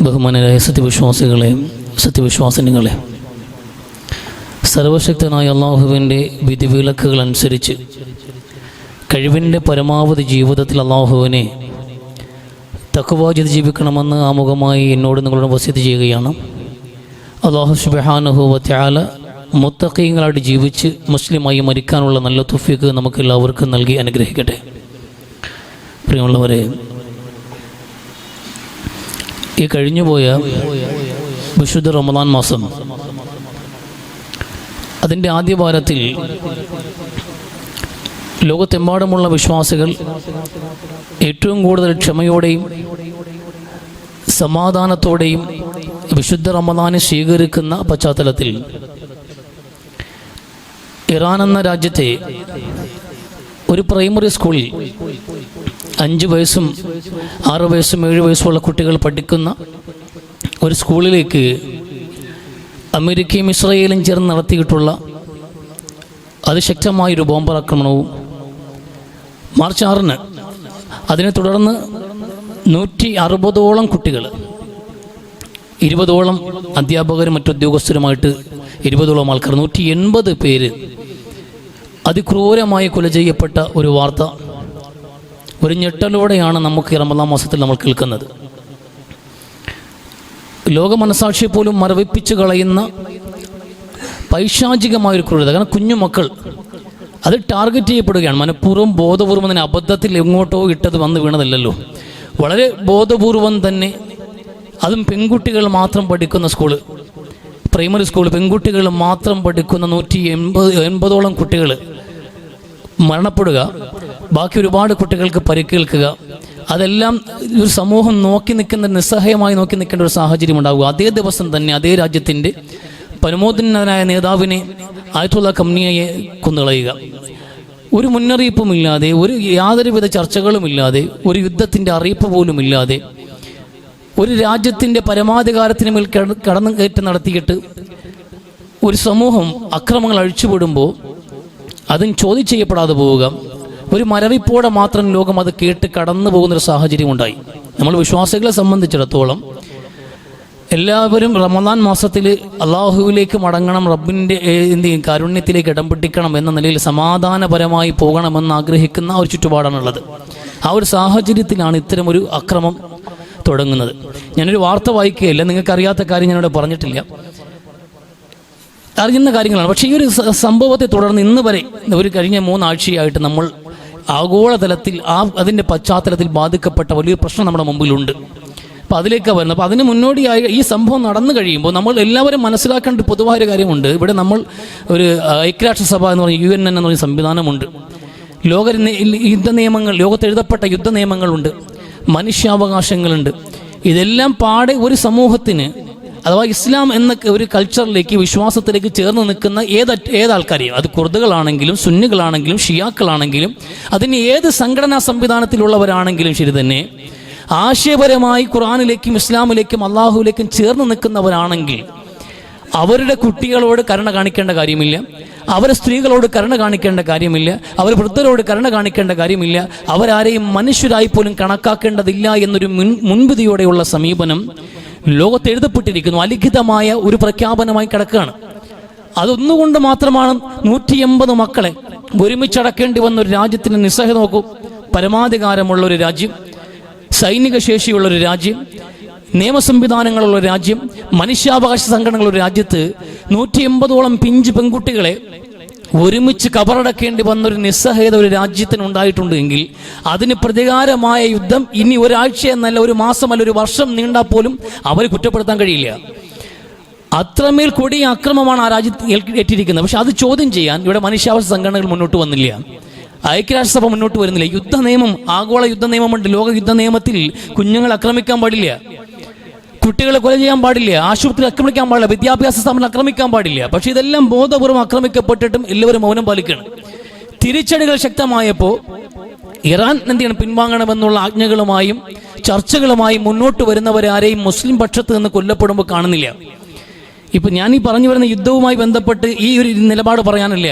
ബഹുമാനരായ സത്യവിശ്വാസികളെ, സത്യവിശ്വാസിനികളെ, സർവശക്തനായ അള്ളാഹുവിൻ്റെ വിധിവിലക്കുകൾ അനുസരിച്ച് കഴിവിൻ്റെ പരമാവധി ജീവിതത്തിൽ അള്ളാഹുവിനെ തഖ്വ ചെയ്ത് ജീവിക്കണമെന്ന് ആമുഖമായി എന്നോട് നിങ്ങളോട് വസിയത്ത് ചെയ്യുകയാണ്. അള്ളാഹു സുബ്ഹാനഹു വ തആല മുത്തഖീങ്ങളായിട്ട് ജീവിച്ച് മുസ്ലിമായി മരിക്കാനുള്ള നല്ല തൗഫീഖ് നമുക്ക് എല്ലാവർക്കും നൽകി അനുഗ്രഹിക്കട്ടെ. പ്രിയമുള്ളവരെ, ഈ കഴിഞ്ഞുപോയ വിശുദ്ധ റമദാൻ മാസം അതിൻ്റെ ആദ്യ വാരത്തിൽ ലോകത്തെമ്പാടുമുള്ള വിശ്വാസികൾ ഏറ്റവും കൂടുതൽ ക്ഷമയോടെയും സമാധാനത്തോടെയും വിശുദ്ധ റമദാനെ സ്വീകരിക്കുന്ന പശ്ചാത്തലത്തിൽ ഇറാൻ എന്ന രാജ്യത്തെ ഒരു പ്രൈമറി സ്കൂളിൽ 5 വയസ്സും 6 വയസ്സും 7 വയസ്സുമുള്ള കുട്ടികൾ പഠിക്കുന്ന ഒരു സ്കൂളിലേക്ക് അമേരിക്കയും ഇസ്രായേലും ചേർന്ന് നടത്തിയിട്ടുള്ള അതിശക്തമായൊരു ബോംബാക്രമണവും മാർച്ച് 6-ന് അതിനെ തുടർന്ന് 160ഓളം കുട്ടികൾ, 20ഓളം അധ്യാപകരും മറ്റുദ്യോഗസ്ഥരുമായിട്ട് 20ഓളം ആൾക്കാർ, 180 പേര് അതിക്രൂരമായി കൊല ചെയ്യപ്പെട്ട ഒരു വാർത്ത ഒരു ഞെട്ടലോടെയാണ് നമുക്ക് ഈ റമദാൻ മാസത്തിൽ നമ്മൾ കേൾക്കുന്നത്. ലോക മനസാക്ഷിയെ പോലും മരവിപ്പിച്ച് കളയുന്ന പൈശാചികമായൊരു ക്രൂരത. കാരണം കുഞ്ഞുമക്കൾ അത് ടാർഗറ്റ് ചെയ്യപ്പെടുകയാണ്. മനഃപൂർവ്വം ബോധപൂർവം തന്നെ, അബദ്ധത്തിൽ എങ്ങോട്ടോ ഇട്ടത് വന്ന് വീണതല്ലല്ലോ, വളരെ ബോധപൂർവം തന്നെ. അതും പെൺകുട്ടികൾ മാത്രം പഠിക്കുന്ന സ്കൂള്, പ്രൈമറി സ്കൂൾ, പെൺകുട്ടികൾ മാത്രം പഠിക്കുന്ന 180ഓളം കുട്ടികൾ മരണപ്പെടുക, ബാക്കി ഒരുപാട് കുട്ടികൾക്ക് പരിക്കേൽക്കുക. അതെല്ലാം ഒരു സമൂഹം നോക്കി നിൽക്കുന്ന, നിസ്സഹായമായി നോക്കി നിൽക്കേണ്ട ഒരു സാഹചര്യം ഉണ്ടാവുക. അതേ ദിവസം തന്നെ അതേ രാജ്യത്തിൻ്റെ പരമോന്നതനായ നേതാവിനെ ആയത്തുള്ള ഖംനിയെ കൊന്നുകളയുക. ഒരു മുന്നറിയിപ്പുമില്ലാതെ, യാതൊരുവിധ ചർച്ചകളുമില്ലാതെ, ഒരു യുദ്ധത്തിൻ്റെ അറിയിപ്പ് പോലുമില്ലാതെ ഒരു രാജ്യത്തിൻ്റെ പരമാധികാരത്തിന് മേൽ കടന്നുകയറ്റം നടത്തിയിട്ട് ഒരു സമൂഹം അക്രമങ്ങൾ അഴിച്ചുവിടുമ്പോൾ അതും ചോദ്യം ചെയ്യപ്പെടാതെ പോവുക, ഒരു മരവിപ്പോടെ മാത്രം ലോകം അത് കേട്ട് കടന്നു പോകുന്നൊരു സാഹചര്യം ഉണ്ടായി. നമ്മൾ വിശ്വാസികളെ സംബന്ധിച്ചിടത്തോളം എല്ലാവരും റമദാൻ മാസത്തിൽ അള്ളാഹുവിലേക്ക് മടങ്ങണം, റബ്ബിൻ്റെ കാരുണ്യത്തിലേക്ക് ഇടം പിടിക്കണം എന്ന നിലയിൽ സമാധാനപരമായി പോകണമെന്ന് ആഗ്രഹിക്കുന്ന ഒരു ചുറ്റുപാടാണുള്ളത്. ആ ഒരു സാഹചര്യത്തിലാണ് ഇത്തരമൊരു അക്രമം തുടങ്ങുന്നത്. ഞാനൊരു വാർത്ത വായിക്കുകയില്ല, നിങ്ങൾക്കറിയാത്ത കാര്യം ഞാനിവിടെ പറഞ്ഞിട്ടില്ല, അറിയുന്ന കാര്യങ്ങളാണ്. പക്ഷേ ഈ ഒരു സംഭവത്തെ തുടർന്ന് ഇന്ന് വരെ ഒരു കഴിഞ്ഞ 3 ആഴ്ചയായിട്ട് നമ്മൾ ആഗോളതലത്തിൽ അതിൻ്റെ പശ്ചാത്തലത്തിൽ ബാധിക്കപ്പെട്ട വലിയൊരു പ്രശ്നം നമ്മുടെ മുമ്പിലുണ്ട്. അപ്പോൾ അതിലേക്കാണ് വരുന്നത്. അപ്പോൾ അതിന് മുന്നോടിയായി ഈ സംഭവം നടന്നു കഴിയുമ്പോൾ നമ്മൾ എല്ലാവരും മനസ്സിലാക്കേണ്ട പൊതുവായൊരു കാര്യമുണ്ട്. ഇവിടെ നമ്മൾ ഒരു ഐക്യരാഷ്ട്രസഭ എന്ന് പറഞ്ഞ UN എന്ന് പറഞ്ഞ സംവിധാനമുണ്ട്. യുദ്ധ നിയമങ്ങൾ, ലോകത്ത് എഴുതപ്പെട്ട യുദ്ധ നിയമങ്ങളുണ്ട്, മനുഷ്യാവകാശങ്ങളുണ്ട്. ഇതെല്ലാം പാടെ ഒരു സമൂഹത്തിന്, അഥവാ ഇസ്ലാം എന്ന ഒരു കൾച്ചറിലേക്ക്, വിശ്വാസത്തിലേക്ക് ചേർന്ന് നിൽക്കുന്ന ഏതാൾക്കാരെയും, അത് കുർദുകളാണെങ്കിലും സുന്നികളാണെങ്കിലും ഷിയാക്കളാണെങ്കിലും അതിന് ഏത് സംഘടനാ സംവിധാനത്തിലുള്ളവരാണെങ്കിലും ശരി തന്നെ, ആശയപരമായി ഖുർആനിലേക്കും ഇസ്ലാമിലേക്കും അള്ളാഹുവിലേക്കും ചേർന്ന് നിൽക്കുന്നവരാണെങ്കിൽ അവരുടെ കുട്ടികളോട് കരുണ കാണിക്കേണ്ട കാര്യമില്ല, അവരെ സ്ത്രീകളോട് കരുണ കാണിക്കേണ്ട കാര്യമില്ല, അവർ വൃദ്ധരോട് കരുണ കാണിക്കേണ്ട കാര്യമില്ല, അവരാരെയും മനുഷ്യരായി പോലും കണക്കാക്കേണ്ടതില്ല എന്നൊരു മുൻവിധിയോടെയുള്ള സമീപനം ലോകത്ത് എഴുതപ്പെട്ടിരിക്കുന്നു. അലിഖിതമായ ഒരു പ്രഖ്യാപനമായി കിടക്കുകയാണ്. അതൊന്നുകൊണ്ട് മാത്രമാണ് 180 മക്കളെ ഒരുമിച്ചടക്കേണ്ടി വന്ന ഒരു രാജ്യത്തിന് നിസ്സഹായത നോക്കൂ. പരമാധികാരമുള്ള ഒരു രാജ്യം, സൈനിക ശേഷിയുള്ളൊരു രാജ്യം, നിയമ സംവിധാനങ്ങളുള്ള ഒരു രാജ്യം, മനുഷ്യാവകാശ സംഘടനകളുള്ള രാജ്യത്ത് 180ഓളം പിഞ്ച് പെൺകുട്ടികളെ ഒരുമിച്ച് കബറടക്കേണ്ടി വന്നൊരു നിസ്സഹായത ഒരു രാജ്യത്തിന് ഉണ്ടായിട്ടുണ്ട് എങ്കിൽ അതിന് പ്രതികാരമായ യുദ്ധം ഇനി ഒരാഴ്ച എന്നല്ല, ഒരു മാസമല്ല, ഒരു വർഷം നീണ്ടാൽ പോലും അവരെ കുറ്റപ്പെടുത്താൻ കഴിയില്ല. അത്രമേൽ കൊടിയ അക്രമമാണ് ആ രാജ്യത്ത് ഏറ്റിരിക്കുന്നത്. പക്ഷെ അത് ചോദ്യം ചെയ്യാൻ ഇവിടെ മനുഷ്യാവകാശ സംഘടനകൾ മുന്നോട്ട് വന്നില്ല, ഐക്യരാഷ്ട്രസഭ മുന്നോട്ട് വരുന്നില്ല. യുദ്ധ നിയമം, ആഗോള യുദ്ധ നിയമമുണ്ട്. ലോക യുദ്ധ നിയമത്തിൽ കുഞ്ഞുങ്ങളെ ആക്രമിക്കാൻ പാടില്ല, കുട്ടികളെ കൊല ചെയ്യാൻ പാടില്ല, ആശുപത്രി ആക്രമിക്കാൻ പാടില്ല, വിദ്യാഭ്യാസ സ്ഥാപനം ആക്രമിക്കാൻ പാടില്ല. പക്ഷെ ഇതെല്ലാം ബോധപൂർവ്വം ആക്രമിക്കപ്പെട്ടിട്ടും എല്ലാവരും മൗനം പാലിക്കണം. തിരിച്ചടികൾ ശക്തമായപ്പോൾ ഇറാൻ എന്താണ് പിൻവാങ്ങണമെന്നുള്ള ആജ്ഞകളുമായും ചർച്ചകളുമായും മുന്നോട്ട് വരുന്നവരാരെയും മുസ്ലിം പക്ഷത്ത് നിന്ന് കൊല്ലപ്പെടുമ്പോൾ കാണുന്നില്ല. ഇപ്പം ഞാൻ ഈ പറഞ്ഞു വരുന്ന യുദ്ധവുമായി ബന്ധപ്പെട്ട് ഈ ഒരു നിലപാട് പറയാനില്ല,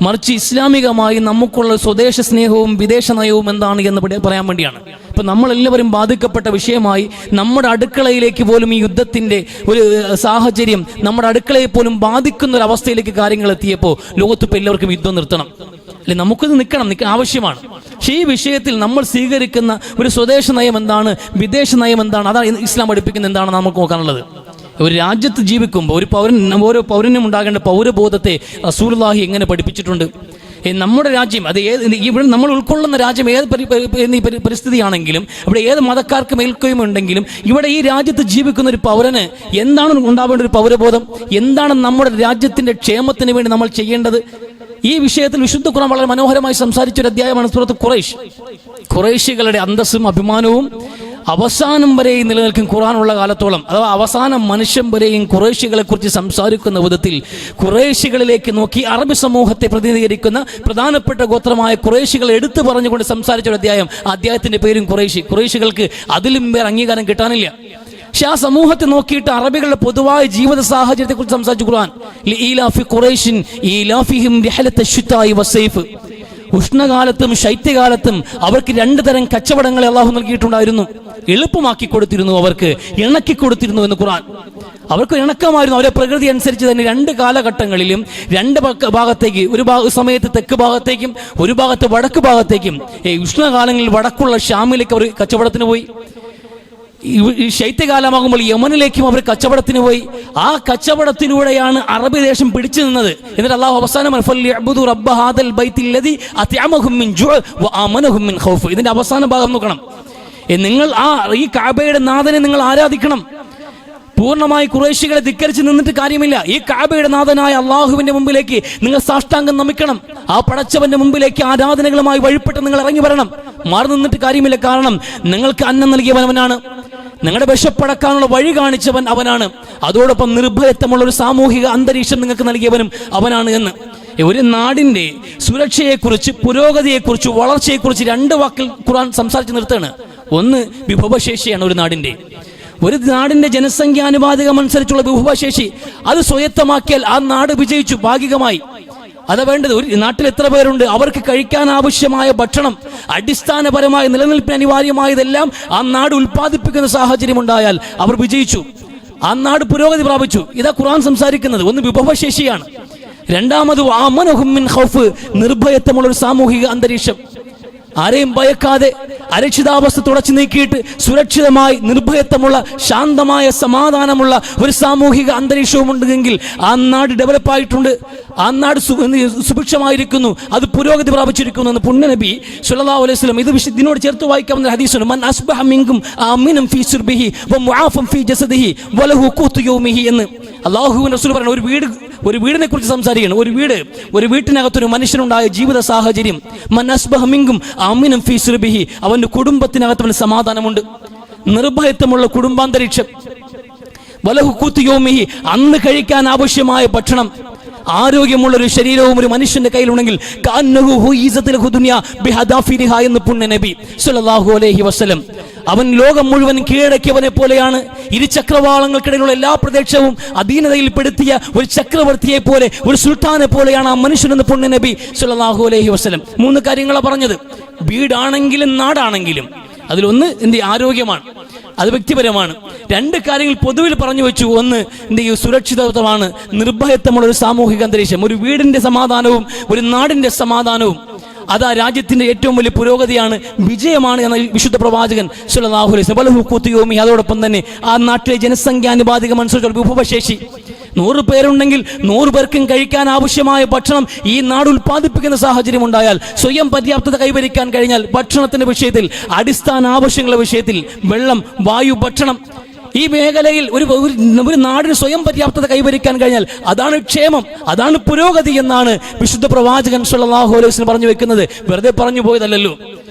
മറിച്ച് ഇസ്ലാമികമായി നമുക്കുള്ള സ്വദേശ സ്നേഹവും വിദേശ നയവും എന്താണ് എന്ന് പറയാൻ വേണ്ടിയാണ്. ഇപ്പം നമ്മളെല്ലാവരും ബാധിക്കപ്പെട്ട വിഷയമായി നമ്മുടെ അടുക്കളയിലേക്ക് പോലും ഈ യുദ്ധത്തിൻ്റെ ഒരു സാഹചര്യം നമ്മുടെ അടുക്കളയെ പോലും ബാധിക്കുന്ന ഒരു അവസ്ഥയിലേക്ക് കാര്യങ്ങൾ എത്തിയപ്പോൾ ലോകത്തിപ്പോൾ എല്ലാവർക്കും യുദ്ധം നിർത്തണം, അല്ലെ? നമുക്കിത് നിൽക്കണം ആവശ്യമാണ്. പക്ഷേ ഈ വിഷയത്തിൽ നമ്മൾ സ്വീകരിക്കുന്ന ഒരു സ്വദേശ നയം എന്താണ്, വിദേശ നയം എന്താണ്, അതാണ് ഇസ്ലാം പഠിപ്പിക്കുന്നത് എന്താണെന്ന് നമുക്ക് നോക്കാനുള്ളത്. ഒരു രാജ്യത്ത് ജീവിക്കുമ്പോൾ ഓരോ പൗരനും ഉണ്ടാകേണ്ട പൗരബോധത്തെ റസൂലുള്ളാഹി എങ്ങനെ പഠിപ്പിച്ചിട്ടുണ്ട്. നമ്മുടെ രാജ്യം അത് ഇവിടെ നമ്മൾ ഉൾക്കൊള്ളുന്ന രാജ്യം ഏത് പരിസ്ഥിതിയാണെങ്കിലും ഇവിടെ ഏത് മതക്കാർക്ക് മേൽക്കോയ്മയുണ്ടെങ്കിലും ഇവിടെ ഈ രാജ്യത്ത് ജീവിക്കുന്ന ഒരു പൗരന് എന്താണ് ഉണ്ടാവേണ്ട ഒരു പൗരബോധം, എന്താണ് നമ്മുടെ രാജ്യത്തിന്റെ ക്ഷേമത്തിന് വേണ്ടി നമ്മൾ ചെയ്യേണ്ടത്. ഈ വിഷയത്തിൽ വിശുദ്ധ ഖുർആൻ വളരെ മനോഹരമായി സംസാരിച്ച ഒരു അധ്യായമാണ് സൂറത്ത് ഖുറൈശ്. ഖുറൈശികളുടെ അന്തസ്സും അഭിമാനവും അവസാനം വരെയും നിലനിൽക്കും ഖുർആനുള്ള കാലത്തോളം. അഥവാ അവസാനം മനുഷ്യൻ വരെയും ഖുറൈശികളെ കുറിച്ച് സംസാരിക്കുന്ന വിധത്തിൽ ഖുറൈശികളിലേക്ക് നോക്കി അറബി സമൂഹത്തെ പ്രതിനിധീകരിക്കുന്ന പ്രധാനപ്പെട്ട ഗോത്രമായ ഖുറൈശികളെ എടുത്തു പറഞ്ഞുകൊണ്ട് സംസാരിച്ച ഒരു അധ്യായം. ആ അധ്യായത്തിന്റെ പേരും ഖുറൈശി. ഖുറൈശികൾക്ക് അതിലും വേറെ അംഗീകാരം കിട്ടാനില്ല. പക്ഷെ ആ സമൂഹത്തെ നോക്കിയിട്ട് അറബികളുടെ പൊതുവായ ജീവിത സാഹചര്യത്തെ കുറിച്ച് സംസാരിച്ചു ഖുർആൻ. ഉഷ്ണകാലത്തും ശൈത്യകാലത്തും അവർക്ക് 2 തരം കച്ചവടങ്ങളെ അള്ളാഹു നൽകിയിട്ടുണ്ടായിരുന്നു. എളുപ്പമാക്കി കൊടുത്തിരുന്നു, അവർക്ക് ഇണക്കി കൊടുത്തിരുന്നു എന്ന് ഖുർആൻ. അവർക്ക് ഇണക്കമായിരുന്നു. അവരെ പ്രകൃതി അനുസരിച്ച് തന്നെ 2 കാലഘട്ടങ്ങളിലും 2 ഭാഗത്തേക്ക്, ഒരു സമയത്ത് തെക്ക് ഭാഗത്തേക്കും ഒരു ഭാഗത്ത് വടക്ക് ഭാഗത്തേക്കും. ഉഷ്ണകാലങ്ങളിൽ വടക്കുള്ള ഷാമിലേക്ക് അവർ കച്ചവടത്തിന് പോയി. ഈ ശൈത്യകാലമാകുമ്പോൾ യമനിലേക്കും അവർ കച്ചവടത്തിന് പോയി. ആ കച്ചവടത്തിലൂടെയാണ് അറബി ദേശം പിടിച്ചു നിന്നത്. എന്നിട്ട് അള്ളാഹു അവസാനം ഇതിന്റെ അവസാന ഭാഗം നോക്കണം. നിങ്ങൾ ഈ കഅബയുടെ നാഥനെ നിങ്ങൾ ആരാധിക്കണം. പൂർണ്ണമായി ഖുറൈശികളെ ധിക്കരിച്ച് നിന്നിട്ട് കാര്യമില്ല. ഈ കഅബയുടെ നാഥനായ അള്ളാഹുവിന്റെ മുമ്പിലേക്ക് നിങ്ങൾ സാഷ്ടാംഗം നമിക്കണം. ആ പടച്ചവന്റെ മുമ്പിലേക്ക് ആരാധനകളുമായി വഴിപ്പെട്ട് നിങ്ങൾ ഇറങ്ങി വരണം. മാറി നിന്നിട്ട് കാര്യമില്ല. കാരണം നിങ്ങൾക്ക് അന്നം നൽകിയവൻ അവനാണ്, നിങ്ങളുടെ വിശപ്പടക്കാനുള്ള വഴി കാണിച്ചവൻ അവനാണ്, അതോടൊപ്പം നിർഭയത്വമുള്ള ഒരു സാമൂഹിക അന്തരീക്ഷം നിങ്ങൾക്ക് നൽകിയവനും അവനാണ് എന്ന്. ഒരു നാടിന്റെ സുരക്ഷയെക്കുറിച്ച്, പുരോഗതിയെക്കുറിച്ച്, വളർച്ചയെക്കുറിച്ച് 2 വാക്കിൽ ഖുർആൻ സംസാരിച്ച് നിർത്തുകയാണ്. ഒന്ന് വിഭവശേഷിയാണ്. ഒരു നാടിന്റെ ജനസംഖ്യാനുപാതികമനുസരിച്ചുള്ള വിഭവശേഷി അത് സ്വയത്തമാക്കിയാൽ ആ നാട് വിജയിച്ചു ഭാഗികമായി. അതാ വേണ്ടത്. ഒരു നാട്ടിൽ എത്ര പേരുണ്ട്, അവർക്ക് കഴിക്കാൻ ആവശ്യമായ ഭക്ഷണം, അടിസ്ഥാനപരമായ നിലനിൽപ്പിന് അനിവാര്യമായതെല്ലാം ആ നാട് ഉൽപ്പാദിപ്പിക്കുന്ന സാഹചര്യം ഉണ്ടായാൽ അവർ വിജയിച്ചു, ആ നാട് പുരോഗതി പ്രാപിച്ചു. ഇതാ ഖുർആൻ സംസാരിക്കുന്നത്. ഒന്ന് വിഭവശേഷിയാണ്. രണ്ടാമത് നിർഭയത്വമുള്ള ഒരു സാമൂഹിക അന്തരീക്ഷം. ആരെയും ഭയക്കാതെ അരക്ഷിതാവസ്ഥ തുടച്ചു നീക്കിയിട്ട് സുരക്ഷിതമായി നിർഭയത്വമുള്ള ശാന്തമായ സമാധാനമുള്ള ഒരു സാമൂഹിക അന്തരീക്ഷവും ഉണ്ടെങ്കിൽ ആ നാട് ഡെവലപ്പായിട്ടുണ്ട്, ആ നാട് സുഭിക്ഷമായിരിക്കുന്നു, അത് പുരോഗതി പ്രാപിച്ചിരിക്കുന്നു എന്ന് പുണ്യനബി സ്വല്ലല്ലാഹു അലൈഹി വസല്ലം ഇതിനോട് ചേർത്ത് വായിക്കാവുന്ന ഹദീസുണ്ട്. മൻ അസ്ബഹ മിൻകും ആമിനൻ ഫീ സിർബിഹി വമുആഫൻ ഫീ ജസദിഹി വലഹു ഖൂതു യൗമിഹി എന്ന് അല്ലാഹുവിന്റെ റസൂൽ പറയുന്നു. ഒരു വീടിനെ കുറിച്ച് സംസാരിക്കുകയാണ്. ഒരു വീട്ടിനകത്തൊരു മനുഷ്യനുണ്ടായ ജീവിത സാഹചര്യം. മൻ അസ്ബഹ മിൻകും ആമിനൻ ഫീ സിർബിഹി, അവന്റെ കുടുംബത്തിനകത്ത് അവന് സമാധാനമുണ്ട്, നിർഭയത്വമുള്ള കുടുംബാന്തരീക്ഷം. വലഹു ഖൂതു യൗമിഹി, അന്ന് കഴിക്കാൻ ആവശ്യമായ ഭക്ഷണം, ആരോഗ്യമുള്ള ഒരു ശരീരവും ഒരു മനുഷ്യന്റെ കയ്യിലുണ്ടെങ്കിൽ എന്ന് പുണ്യ നബി സ്വല്ലല്ലാഹു അലൈഹി വസല്ലം അവൻ ലോകം മുഴുവൻ കീഴടക്കിയവനെ പോലെയാണ്. ഇരുചക്രവാളങ്ങൾക്കിടയിലുള്ള എല്ലാ പ്രദേശവും അധീനതയിൽപ്പെടുത്തിയ ഒരു ചക്രവർത്തിയെ പോലെ, ഒരു സുൽത്താനെ പോലെയാണ് ആ മനുഷ്യനെന്ന് പുണ്യ നബി സ്വല്ലല്ലാഹു അലൈഹി വസല്ലം 3 കാര്യങ്ങളാണ് പറഞ്ഞത്. വീടാണെങ്കിലും നാടാണെങ്കിലും അതിലൊന്ന് ആരോഗ്യമാണ്, അത് വ്യക്തിപരമാണ്. 2 കാര്യങ്ങൾ പൊതുവിൽ പറഞ്ഞു വെച്ചു. ഒന്ന് സുരക്ഷിതത്വമാണ്, നിർഭയത്വമുള്ള ഒരു സാമൂഹിക അന്തരീക്ഷം. ഒരു വീടിന്റെ സമാധാനവും ഒരു നാടിന്റെ സമാധാനവും അത് ആ രാജ്യത്തിന്റെ ഏറ്റവും വലിയ പുരോഗതിയാണ്, വിജയമാണ് എന്ന വിശുദ്ധ പ്രവാചകൻ സ്വല്ലല്ലാഹു അലൈഹി വസല്ലം. അതോടൊപ്പം തന്നെ ആ നാട്ടിലെ ജനസംഖ്യാനുപാതികം അനുസരിച്ചുള്ള വിഭവശേഷി. 100 പേരുണ്ടെങ്കിൽ 100 പേർക്കും കഴിക്കാൻ ആവശ്യമായ ഭക്ഷണം ഈ നാട് ഉൽപ്പാദിപ്പിക്കുന്ന സാഹചര്യം ഉണ്ടായാൽ, സ്വയം പര്യാപ്തത കൈവരിക്കാൻ കഴിഞ്ഞാൽ, ഭക്ഷണത്തിന്റെ വിഷയത്തിൽ, അടിസ്ഥാന ആവശ്യങ്ങളുടെ വിഷയത്തിൽ, വെള്ളം, വായു, ഭക്ഷണം, ഈ മേഖലയിൽ ഒരു നാടിന് സ്വയം പര്യാപ്തത കൈവരിക്കാൻ കഴിഞ്ഞാൽ അതാണ് ക്ഷേമം, അതാണ് പുരോഗതി എന്നാണ് വിശുദ്ധ പ്രവാചകൻ സ്വല്ലല്ലാഹു അലൈഹി വസല്ലം പറഞ്ഞു വെക്കുന്നത്. വെറുതെ പറഞ്ഞു പോയതല്ലല്ലോ.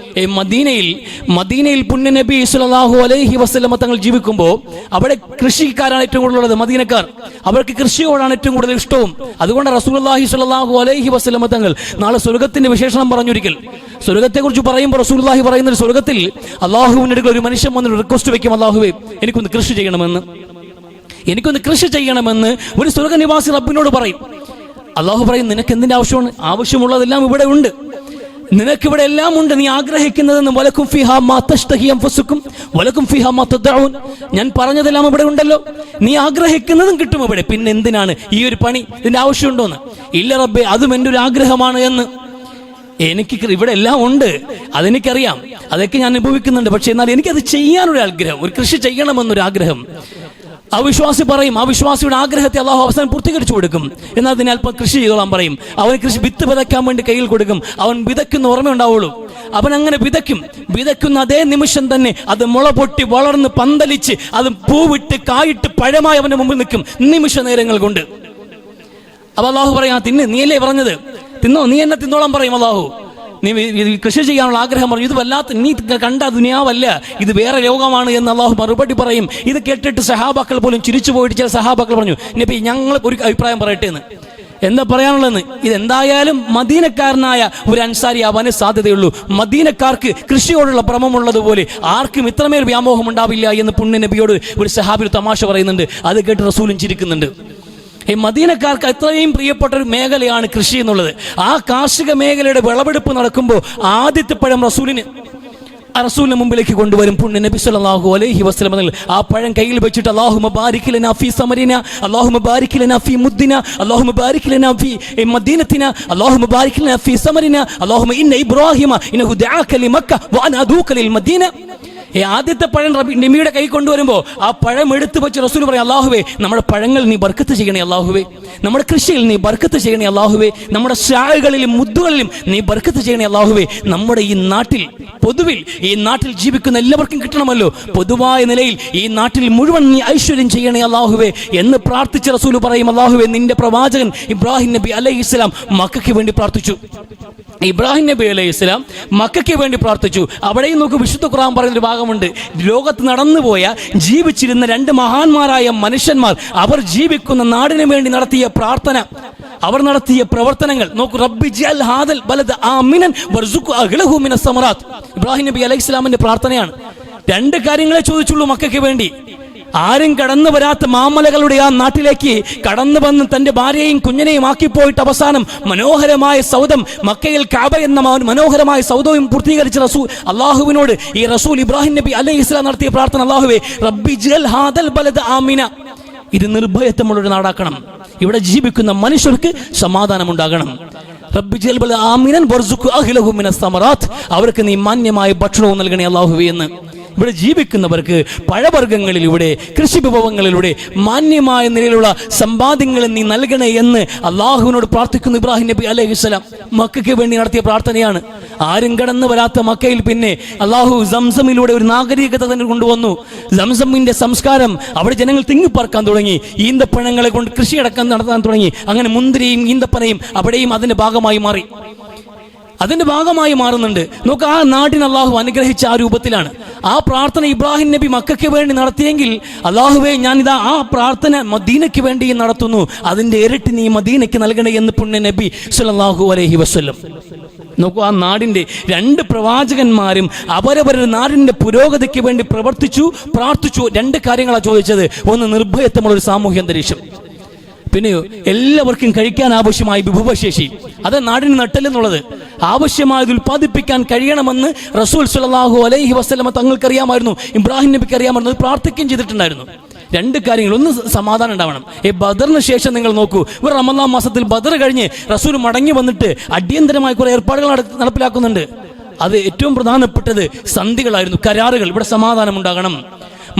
മദീനയിൽ പുണ്യ നബി സ്വല്ലല്ലാഹു അലൈഹി വസല്ലം തങ്ങൾ ജീവിക്കുമ്പോൾ അവിടെ കൃഷിക്കാരാണ് ഏറ്റവും കൂടുതലുള്ളത്. മദീനക്കാർ, അവർക്ക് കൃഷിയോടാണ് ഏറ്റവും കൂടുതൽ ഇഷ്ടവും. അതുകൊണ്ട് റസൂലുള്ളാഹി സ്വല്ലല്ലാഹു അലൈഹി വസല്ലം തങ്ങൾ നാളെ സ്വർഗത്തിന്റെ വിശേഷണം പറഞ്ഞൊരിക്കൽ സ്വർഗത്തെക്കുറിച്ച് പറയുമ്പോൾ റസൂലുള്ളാഹി പറയുന്നത്, സ്വർഗത്തിൽ അള്ളാഹുവിന്റെ അടുക്കൽ ഒരു മനുഷ്യൻ വന്നിട്ട് റിക്വസ്റ്റ് വെക്കും, അള്ളാഹുവേ എനിക്കൊന്ന് കൃഷി ചെയ്യണമെന്ന്. എനിക്കൊന്ന് കൃഷി ചെയ്യണമെന്ന് ഒരു സ്വർഗ്ഗനിവാസി റബ്ബിനോട് പറയും. അള്ളാഹു പറയും, നിനക്ക് എന്തിന്റെ ആവശ്യമാണ്? ആവശ്യമുള്ളതെല്ലാം ഇവിടെ ഉണ്ട്, നിനക്കിവിടെ എല്ലാം ഉണ്ട്, നീ ആഗ്രഹിക്കുന്നതെന്ന്. വലക്കും ഫിഹാ മാ തഷ്തഹി അൻഫുസുക്കും വലക്കും ഫിഹാ മാ തദഊൻ. ഞാൻ പറഞ്ഞതെല്ലാം ഇവിടെ ഉണ്ടല്ലോ, നീ ആഗ്രഹിക്കുന്നതും കിട്ടും ഇവിടെ. പിന്നെ എന്തിനാണ് ഈ ഒരു പണി? ഇതിന്റെ ആവശ്യമുണ്ടോന്ന്? ഇല്ല റബ്ബേ, അതും എൻ്റെ ഒരു ആഗ്രഹമാണ് എന്ന്. എനിക്ക് ഇവിടെ എല്ലാം ഉണ്ട്, അതെനിക്കറിയാം, അതൊക്കെ ഞാൻ അനുഭവിക്കുന്നുണ്ട്. പക്ഷെ എന്നാൽ എനിക്കത് ചെയ്യാനൊരു ആഗ്രഹം, ഒരു കൃഷി ചെയ്യണമെന്നൊരു ആഗ്രഹം. ആ വിശ്വാസി പറയും, ആ വിശ്വാസിയുടെ ആഗ്രഹത്തെ അള്ളാഹു അവസാനം പൂർത്തീകരിച്ചു കൊടുക്കും. എന്നാൽ അതിനെ അല്പം കൃഷി ചെയ്തോളാൻ പറയും. അവന് കൃഷി വിത്ത് വിതയ്ക്കാൻ വേണ്ടി കയ്യിൽ കൊടുക്കും. അവൻ വിതയ്ക്കുന്ന ഓർമ്മയുണ്ടാവുള്ളൂ. അവൻ അങ്ങനെ വിതയ്ക്കുന്ന അതേ നിമിഷം തന്നെ അത് മുള പൊട്ടി വളർന്ന് പന്തലിച്ച് അത് പൂവിട്ട് കായിട്ട് പഴമായി അവന്റെ മുമ്പിൽ നിൽക്കും നിമിഷ നേരങ്ങൾ കൊണ്ട്. അപ്പൊ അള്ളാഹു പറയാം, തിന്ന്, നീയല്ലേ പറഞ്ഞത്, തിന്നോ, നീ എന്നെ തിന്നോളാൻ പറയും അള്ളാഹു. നീ കൃഷി ചെയ്യാനുള്ള ആഗ്രഹം പറഞ്ഞു, ഇത് വല്ലാത്ത, നീ കണ്ട ദുനിയാവല്ല, ഇത് വേറെ ലോകമാണ് എന്ന് അള്ളാഹു മറുപടി പറയും. ഇത് കേട്ടിട്ട് സഹാബാക്കൾ പോലും ചിരിച്ചു പോയിട്ട് ചില സഹാബാക്കൾ പറഞ്ഞു, നബി ഞങ്ങൾ ഒരു അഭിപ്രായം പറയട്ടെ എന്ന്. എന്താ പറയാനുള്ളതെന്ന്? ഇതെന്തായാലും മദീനക്കാരനായ ഒരു അൻസാരി ആവാനേ സാധ്യതയുള്ളൂ. മദീനക്കാർക്ക് കൃഷിയോടുള്ള ഭ്രമമുള്ളതുപോലെ ആർക്കും ഇത്രമേൽ വ്യാമോഹം ഉണ്ടാവില്ല എന്ന് പുണ്യ നബിയോട് ഒരു സഹാബി ഒരു തമാശ പറയുന്നുണ്ട്. അത് കേട്ട് റസൂലും ചിരിക്കുന്നുണ്ട്. ഈ മദീനക്കാർക്ക് അത്രയും പ്രിയപ്പെട്ട ഒരു മേഖലയാണ് കൃഷി എന്നുള്ളത്. ആ കാർഷിക മേഖലയുടെ വിളവെടുപ്പ് നടക്കുമ്പോൾ ആദ്യത്തെ പഴം റസൂലിന് മുമ്പിലേക്ക് കൊണ്ടുവരും പുണ്യ നബി സല്ലല്ലാഹു അലൈഹി വസല്ലം. ആ പഴം കയ്യിൽ വെച്ചിട്ട് അല്ലാഹുമ്മ ബാരിക് ലനാ ഫീ സമരിന, അല്ലാഹുമ്മ ബാരിക് ലനാ ഫീ മുദ്ദിന, അല്ലാഹുമ്മ ബാരിക് ലനാ ഫീ മദീനത്തിന, അല്ലാഹുമ്മ ബാരിക് ലനാ ഫീ സമരിന, അല്ലാഹുമ്മ ഇന്ന ഇബ്രാഹിമ ഇന്നഹു ദഅക ലിമക്ക വഅന അദൂക ലിൽ മദീന. ആദ്യത്തെ പഴം നബിയുടെ കൈ കൊണ്ടുവരുമ്പോൾ ആ പഴം എടുത്തു വെച്ച് റസൂൽ പറയും, അല്ലാഹുവേ നമ്മുടെ പഴങ്ങൾ നീ ബർക്കത്ത് ചെയ്യണേ അല്ലാഹുവേ, നമ്മുടെ കൃഷിയിൽ നീ ബർക്കത്ത് ചെയ്യണേ അല്ലാഹുവേ, നമ്മുടെ ശാഖകളിലും മുദ്ദുകളിലും നീ ബർക്കത്ത് ചെയ്യണേ അല്ലാഹുവേ. നമ്മുടെ ഈ നാട്ടിൽ പൊതുവിൽ ഈ നാട്ടിൽ ജീവിക്കുന്ന എല്ലാവർക്കും കിട്ടണമല്ലോ, പൊതുവായ നിലയിൽ ഈ നാട്ടിൽ മുഴുവൻ നീ ഐശ്വര്യം ചെയ്യണേ അല്ലാഹുവേ എന്ന് പ്രാർത്ഥിച്ച റസൂൽ പറയും, അല്ലാഹുവേ നിന്റെ പ്രവാചകൻ ഇബ്രാഹിം നബി അലൈഹിസ്സലാം മക്കയ്ക്ക് വേണ്ടി പ്രാർത്ഥിച്ചു. ഇബ്രാഹിം നബി അലൈഹിസ്സലാം മക്കയ്ക്ക് വേണ്ടി പ്രാർത്ഥിച്ചു. അവിടെയും നമുക്ക് വിശുദ്ധ ഖുർആൻ പറയുന്നൊരു ഭാഗമുണ്ട്. ലോകത്ത് നടന്നുപോയ ജീവിച്ചിരുന്ന രണ്ട് മഹാന്മാരായ മനുഷ്യന്മാർ അവർ ജീവിക്കുന്ന നാടിന് വേണ്ടി നടത്തിയ പ്രാർത്ഥന, അവർ നടത്തിയ പ്രവർത്തനങ്ങൾ നോക്കൂ. റബ്ബി ജഅൽ ഹാദൽ ബലദ ആമിനൻ വർസുഖ് അഹ്ലഹു മിനസ് സമറാത്ത്. ഇബ്രാഹിം നബി അലൈഹിസ്സലാമിന്റെ പ്രാർത്ഥനയാണ്. രണ്ട് കാര്യങ്ങളെ ചോദിച്ചുള്ളൂ മക്കയ്ക്ക് വേണ്ടി. ആരും കടന്നു വരാത്ത മാമലകളുടെ ആ നാട്ടിലേക്ക് കടന്നു വന്ന് തന്റെ ഭാര്യയെയും കുഞ്ഞിനെയും ആക്കിപ്പോയിട്ട് അവസാനം മനോഹരമായ സൗദം, മക്കയിൽ കഅബ എന്ന മനോഹരമായ സൗദവും പൂർത്തീകരിച്ച റസൂൽ അള്ളാഹുവിനോട് ഈ റസൂൽ ഇബ്രാഹിം നബി അലൈഹിസ്സലാം നടത്തിയ പ്രാർത്ഥന, അല്ലാഹുവേ റബ്ബി ജഅൽ ഹാദൽ ബലദ ആമിന, ഇത് നിർഭയത്വമുള്ളൊരു നാടാക്കണം, ഇവിടെ ജീവിക്കുന്ന മനുഷ്യർക്ക് സമാധാനം ഉണ്ടാകണം. റബ്ബി ജഅൽ ബലദ ആമിനൻ വർസുഖ് അഹ്ലഹു മിനസ് സമറാത്ത്, അവർക്ക് നീ മാന്യമായ ഭക്ഷണവും നൽകണേ അല്ലാഹുവേ എന്ന്. ഇവിടെ ജീവിക്കുന്നവർക്ക് പഴവർഗ്ഗങ്ങളിലൂടെ കൃഷി വിഭവങ്ങളിലൂടെ മാന്യമായ നിലയിലുള്ള സമ്പാദ്യങ്ങൾ നീ നൽകണേ എന്ന് അള്ളാഹുവിനോട് പ്രാർത്ഥിക്കുന്നു ഇബ്രാഹിം നബി അലൈഹിസ്സലാം. മക്കയ്ക്ക് വേണ്ടി നടത്തിയ പ്രാർത്ഥനയാണ്. ആരും കടന്നു വരാത്ത മക്കയിൽ പിന്നെ അള്ളാഹു സംസമിലൂടെ ഒരു നാഗരികത തന്നെ കൊണ്ടുവന്നു. സംസമിന്റെ സംസ്കാരം, അവിടെ ജനങ്ങൾ തിങ്ങിപ്പറക്കാൻ തുടങ്ങി, ഈന്തപ്പഴങ്ങളെ കൊണ്ട് കൃഷിയടക്കം നടത്താൻ തുടങ്ങി. അങ്ങനെ മുന്തിരിയും ഈന്തപ്പനയും അവിടെയും അതിന്റെ ഭാഗമായി മാറി, അതിന്റെ ഭാഗമായി മാറുന്നുണ്ട്. നോക്ക്, ആ നാടിന് അള്ളാഹു അനുഗ്രഹിച്ച ആ രൂപത്തിലാണ്. ആ പ്രാർത്ഥന ഇബ്രാഹിം നബി മക്കയ്ക്ക് വേണ്ടി നടത്തിയെങ്കിൽ അള്ളാഹുവേ ഞാനിതാ ആ പ്രാർത്ഥന മദീനയ്ക്ക് വേണ്ടി നടത്തുന്നു, അതിന്റെ ഇരട്ടി നീ മദീനയ്ക്ക് നൽകണേ എന്ന് പുണ്യ നബി സല്ലല്ലാഹു അലൈഹി വസല്ലം. നോക്കൂ, ആ നാടിന്റെ രണ്ട് പ്രവാചകന്മാരും അവരവരുടെ നാടിന്റെ പുരോഗതിക്ക് വേണ്ടി പ്രവർത്തിച്ചു, പ്രാർത്ഥിച്ചു. രണ്ട് കാര്യങ്ങളാണ് ചോദിച്ചത്. ഒന്ന്, നിർഭയത്വമുള്ള ഒരു സാമൂഹ്യ അന്തരീക്ഷം. പിന്നെയോ എല്ലാവർക്കും കഴിക്കാൻ ആവശ്യമായ വിഭവശേഷി, അത് നാടിന് നട്ടലെന്നുള്ളത്. ആവശ്യമായത് ഉൽപ്പാദിപ്പിക്കാൻ കഴിയണമെന്ന് റസൂൽ സല്ലല്ലാഹു അലൈഹി വസല്ലമ തങ്ങൾക്കറിയാമായിരുന്നു, ഇബ്രാഹിം നബിക്ക് അറിയാമായിരുന്നു, പ്രാർത്ഥിക്കുകയും ചെയ്തിട്ടുണ്ടായിരുന്നു. രണ്ട് കാര്യങ്ങൾ. ഒന്ന്, സമാധാനം ഉണ്ടാവണം. ബദറിന് ശേഷം നിങ്ങൾ നോക്കൂ, ഒരു റമദാൻ മാസത്തിൽ ബദർ കഴിഞ്ഞ് റസൂൽ മടങ്ങി വന്നിട്ട് അടിയന്തരമായി കുറെ ഏർപ്പാടുകൾ നടപ്പിലാക്കുന്നുണ്ട്. അത് ഏറ്റവും പ്രധാനപ്പെട്ടത് സന്ധികളായിരുന്നു, കരാറുകൾ. ഇവിടെ സമാധാനം ഉണ്ടാകണം,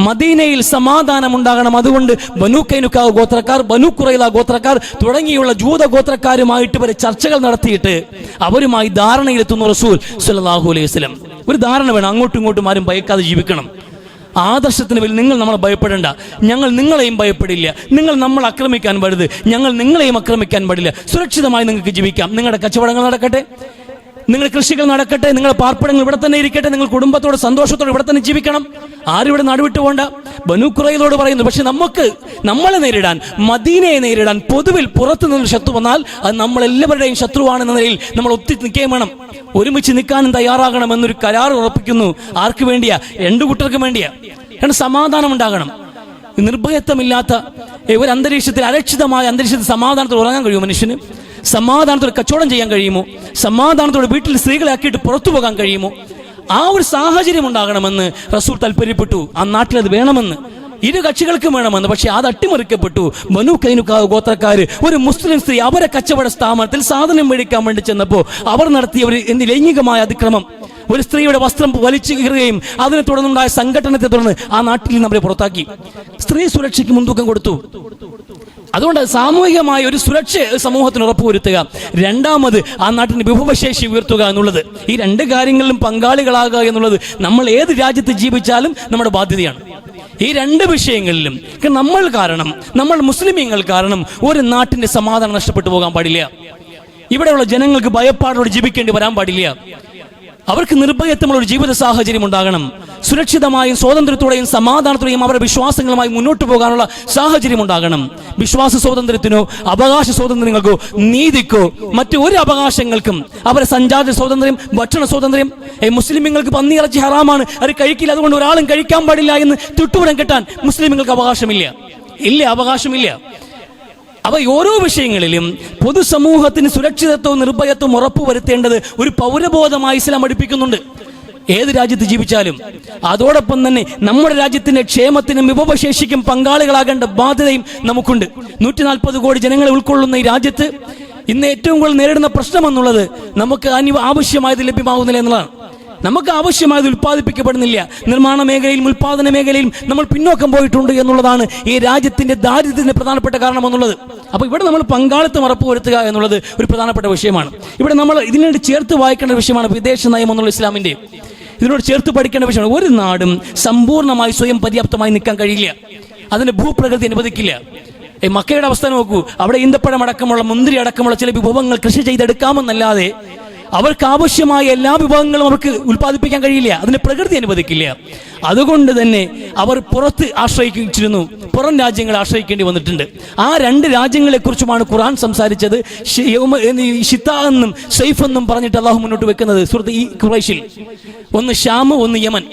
മദീനയിൽ സമാധാനം ഉണ്ടാകണം. അതുകൊണ്ട് ബനൂ കൈനുക ഗോത്രക്കാർ, ബനൂ ഖുറൈള ഗോത്രക്കാർ തുടങ്ങിയുള്ള ജൂത ഗോത്രക്കാരുമായിട്ട് വരെ ചർച്ചകൾ നടത്തിയിട്ട് അവരുമായി ധാരണയിലെത്തുന്നു റസൂൽ സല്ലല്ലാഹു അലൈഹി വസല്ലം. ഒരു ധാരണ വേണം, അങ്ങോട്ടും ഇങ്ങോട്ടും ആരും ഭയക്കാതെ ജീവിക്കണം. ആദർശത്തിന് വേണ്ടി നിങ്ങൾ നമ്മളെ ഭയപ്പെടേണ്ട, ഞങ്ങൾ നിങ്ങളെയും ഭയപ്പെടില്ല. നിങ്ങൾ നമ്മൾ ആക്രമിക്കാൻ പാടില്ല, ഞങ്ങൾ നിങ്ങളെയും ആക്രമിക്കാൻ പാടില്ല. സുരക്ഷിതമായി നിങ്ങൾക്ക് ജീവിക്കാം. നിങ്ങളുടെ കച്ചവടങ്ങൾ നടക്കട്ടെ, നിങ്ങളുടെ കൃഷികൾ നടക്കട്ടെ, നിങ്ങളുടെ പാർപ്പിടങ്ങൾ ഇവിടെ തന്നെ ഇരിക്കട്ടെ, നിങ്ങൾ കുടുംബത്തോടെ സന്തോഷത്തോടെ ഇവിടെ തന്നെ ജീവിക്കണം. ആരും ഇവിടെ നടുവിട്ട് പോകണ്ട. ബനൂ ഖുറൈളയോട് പറയുന്നു, പക്ഷെ നമ്മളെ നേരിടാൻ, മദീനയെ നേരിടാൻ പൊതുവിൽ പുറത്തു നിന്ന് ശത്രു വന്നാൽ അത് നമ്മളെല്ലാവരുടെയും ശത്രുവാണെന്ന നിലയിൽ നമ്മൾ ഒത്തി നിൽക്കുകയും വേണം, ഒരുമിച്ച് നിൽക്കാനും തയ്യാറാകണമെന്നൊരു കരാർ ഉറപ്പിക്കുന്നു. ആർക്ക് വേണ്ടിയാ? രണ്ടു കൂട്ടർക്ക് വേണ്ടിയാ. കാരണം സമാധാനം ഉണ്ടാകണം. നിർഭയത്വമില്ലാത്ത ഒരു അന്തരീക്ഷത്തിൽ, അരക്ഷിതമായ അന്തരീക്ഷത്തിൽ സമാധാനത്തോടെ ഉറങ്ങാൻ കഴിയുമോ മനുഷ്യന്? സമാധാനത്തോടെ കച്ചവടം ചെയ്യാൻ കഴിയുമോ? സമാധാനത്തോടെ വീട്ടിൽ സ്ത്രീകളെ ആക്കിയിട്ട് പുറത്തു പോകാൻ കഴിയുമോ? ആ ഒരു സാഹചര്യം ഉണ്ടാകണമെന്ന് റസൂൽ താല്പര്യപ്പെട്ടു. ആ നാട്ടിലത് വേണമെന്ന്, ഇരു കക്ഷികൾക്കും വേണമെന്ന്. പക്ഷെ അത് അട്ടിമറിക്കപ്പെട്ടു. ബനൂ കൈനുഖാ ഗോത്രക്കാര് ഒരു മുസ്ലിം സ്ത്രീ അവരെ കച്ചവട സ്ഥാപനത്തിൽ സാധനം മേടിക്കാൻ വേണ്ടി ചെന്നപ്പോൾ അവർ നടത്തിയ ഒരു ലൈംഗികമായ അതിക്രമം, ഒരു സ്ത്രീയുടെ വസ്ത്രം വലിച്ചു കീറുകയും അതിനെ തുടർന്നുണ്ടായ സംഘടനത്തെ തുടർന്ന് ആ നാട്ടിൽ നിന്ന് അവരെ പുറത്താക്കി. സ്ത്രീ സുരക്ഷയ്ക്ക് മുൻതൂക്കം കൊടുത്തു. അതുകൊണ്ട് സാമൂഹികമായ ഒരു സുരക്ഷ സമൂഹത്തിന് ഉറപ്പുവരുത്തുക, രണ്ടാമത് ആ നാട്ടിന്റെ വിഭവശേഷി ഉയർത്തുക എന്നുള്ളത്, ഈ രണ്ട് കാര്യങ്ങളിലും പങ്കാളികളാകുക എന്നുള്ളത് നമ്മൾ ഏത് രാജ്യത്ത് ജീവിച്ചാലും നമ്മുടെ ബാധ്യതയാണ്. ഈ രണ്ട് വിഷയങ്ങളിലും നമ്മൾ കാരണം, നമ്മൾ മുസ്ലിമീങ്ങൾ കാരണം ഒരു നാട്ടിന്റെ സമാധാനം നഷ്ടപ്പെട്ടു പോകാൻ പാടില്ല. ഇവിടെയുള്ള ജനങ്ങൾക്ക് ഭയപ്പാടോടെ ജീവിക്കേണ്ടി വരാൻ പാടില്ല. അവർക്ക് നിർഭയത്വമുള്ള ഒരു ജീവിത സാഹചര്യം ഉണ്ടാകണം. സുരക്ഷിതമായും സ്വാതന്ത്ര്യത്തോടെയും സമാധാനത്തോടെയും അവരുടെ വിശ്വാസങ്ങളുമായി മുന്നോട്ട് പോകാനുള്ള സാഹചര്യം ഉണ്ടാകണം. വിശ്വാസ സ്വാതന്ത്ര്യത്തിനോ അവകാശ സ്വാതന്ത്ര്യങ്ങൾക്കോ നീതിക്കോ മറ്റു ഒരു അവകാശങ്ങൾക്കും, അവരുടെ സഞ്ചാര സ്വാതന്ത്ര്യം, ഭക്ഷണ സ്വാതന്ത്ര്യം, മുസ്ലിമുകൾക്ക് പന്നിയിറച്ചി ഹറാമാണ്, അത് കഴിക്കില്ല, അതുകൊണ്ട് ഒരാളും കഴിക്കാൻ പാടില്ല എന്ന് തിട്ടൂരം കെട്ടാൻ മുസ്ലിമുകൾക്ക് അവകാശമില്ല. അവകാശമില്ല. അവ ഓരോ വിഷയങ്ങളിലും പൊതുസമൂഹത്തിന് സുരക്ഷിതത്വവും നിർഭയത്വവും ഉറപ്പുവരുത്തേണ്ടത് ഒരു പൗരബോധമായി ഇസ്ലാം പഠിപ്പിക്കുന്നുണ്ട്. ഏത് രാജ്യത്ത് ജീവിച്ചാലും അതോടൊപ്പം തന്നെ നമ്മുടെ രാജ്യത്തിന്റെ ക്ഷേമത്തിനും വിഭവശേഷിക്കും പങ്കാളികളാകേണ്ട ബാധ്യതയും നമുക്കുണ്ട്. 140 കോടി ജനങ്ങളെ ഉൾക്കൊള്ളുന്ന ഈ രാജ്യത്ത് ഇന്ന് ഏറ്റവും കൂടുതൽ നേരിടുന്ന പ്രശ്നം എന്നുള്ളത് നമുക്ക് ആവശ്യമായത് ലഭ്യമാകുന്നില്ല എന്നുള്ളതാണ്. നമുക്ക് ആവശ്യമായത് ഉൽപ്പാദിപ്പിക്കപ്പെടുന്നില്ല. നിർമ്മാണ മേഖലയിലും ഉൽപാദന മേഖലയിലും നമ്മൾ പിന്നോക്കം പോയിട്ടുണ്ട് എന്നുള്ളതാണ് ഈ രാജ്യത്തിന്റെ ദാരിദ്ര്യത്തിന്റെ പ്രധാനപ്പെട്ട കാരണം എന്നുള്ളത്. അപ്പോൾ ഇവിടെ നമ്മൾ പങ്കാളിത്തം ഉറപ്പുവരുത്തുക എന്നുള്ളത് ഒരു പ്രധാനപ്പെട്ട വിഷയമാണ്. ഇവിടെ നമ്മൾ ഇതിനോട് ചേർത്ത് വായിക്കേണ്ട വിഷയമാണ് വിദേശ നയം എന്നുള്ള ഇസ്ലാമിന്റെ. ഇതിനോട് ചേർത്ത് പഠിക്കേണ്ട വിഷയമാണ്. ഒരു നാടും സമ്പൂർണ്ണമായി സ്വയം പര്യാപ്തമായി നിൽക്കാൻ കഴിയില്ല. അതിന് ഭൂപ്രകൃതി അനുവദിക്കില്ല. മക്കയുടെ അവസ്ഥ നോക്കൂ. അവിടെ ഈന്തപ്പഴം അടക്കമുള്ള, മുന്തിരി അടക്കമുള്ള ചില വിഭവങ്ങൾ കൃഷി ചെയ്തെടുക്കാമെന്നല്ലാതെ അവർക്ക് ആവശ്യമായ എല്ലാ വിഭവങ്ങളും അവർക്ക് ഉൽപ്പാദിപ്പിക്കാൻ കഴിയില്ല. അതിന് പ്രകൃതി അനുവദിക്കില്ല. അതുകൊണ്ട് തന്നെ അവർ പുറത്ത് ആശ്രയിച്ചിരുന്നു, പുറം രാജ്യങ്ങളെ ആശ്രയിക്കേണ്ടി വന്നിട്ടുണ്ട്. ആ രണ്ട് രാജ്യങ്ങളെ കുറിച്ചുമാണ് ഖുർആൻ സംസാരിച്ചത്. ഷിത്ത എന്നും സൈഫ് എന്നും പറഞ്ഞിട്ട് അള്ളാഹു മുന്നോട്ട് വെക്കുന്നത് സൂറത്ത് ഈ ഖുറൈശിൽ. ഒന്ന് ഷാം, ഒന്ന് യമൻ.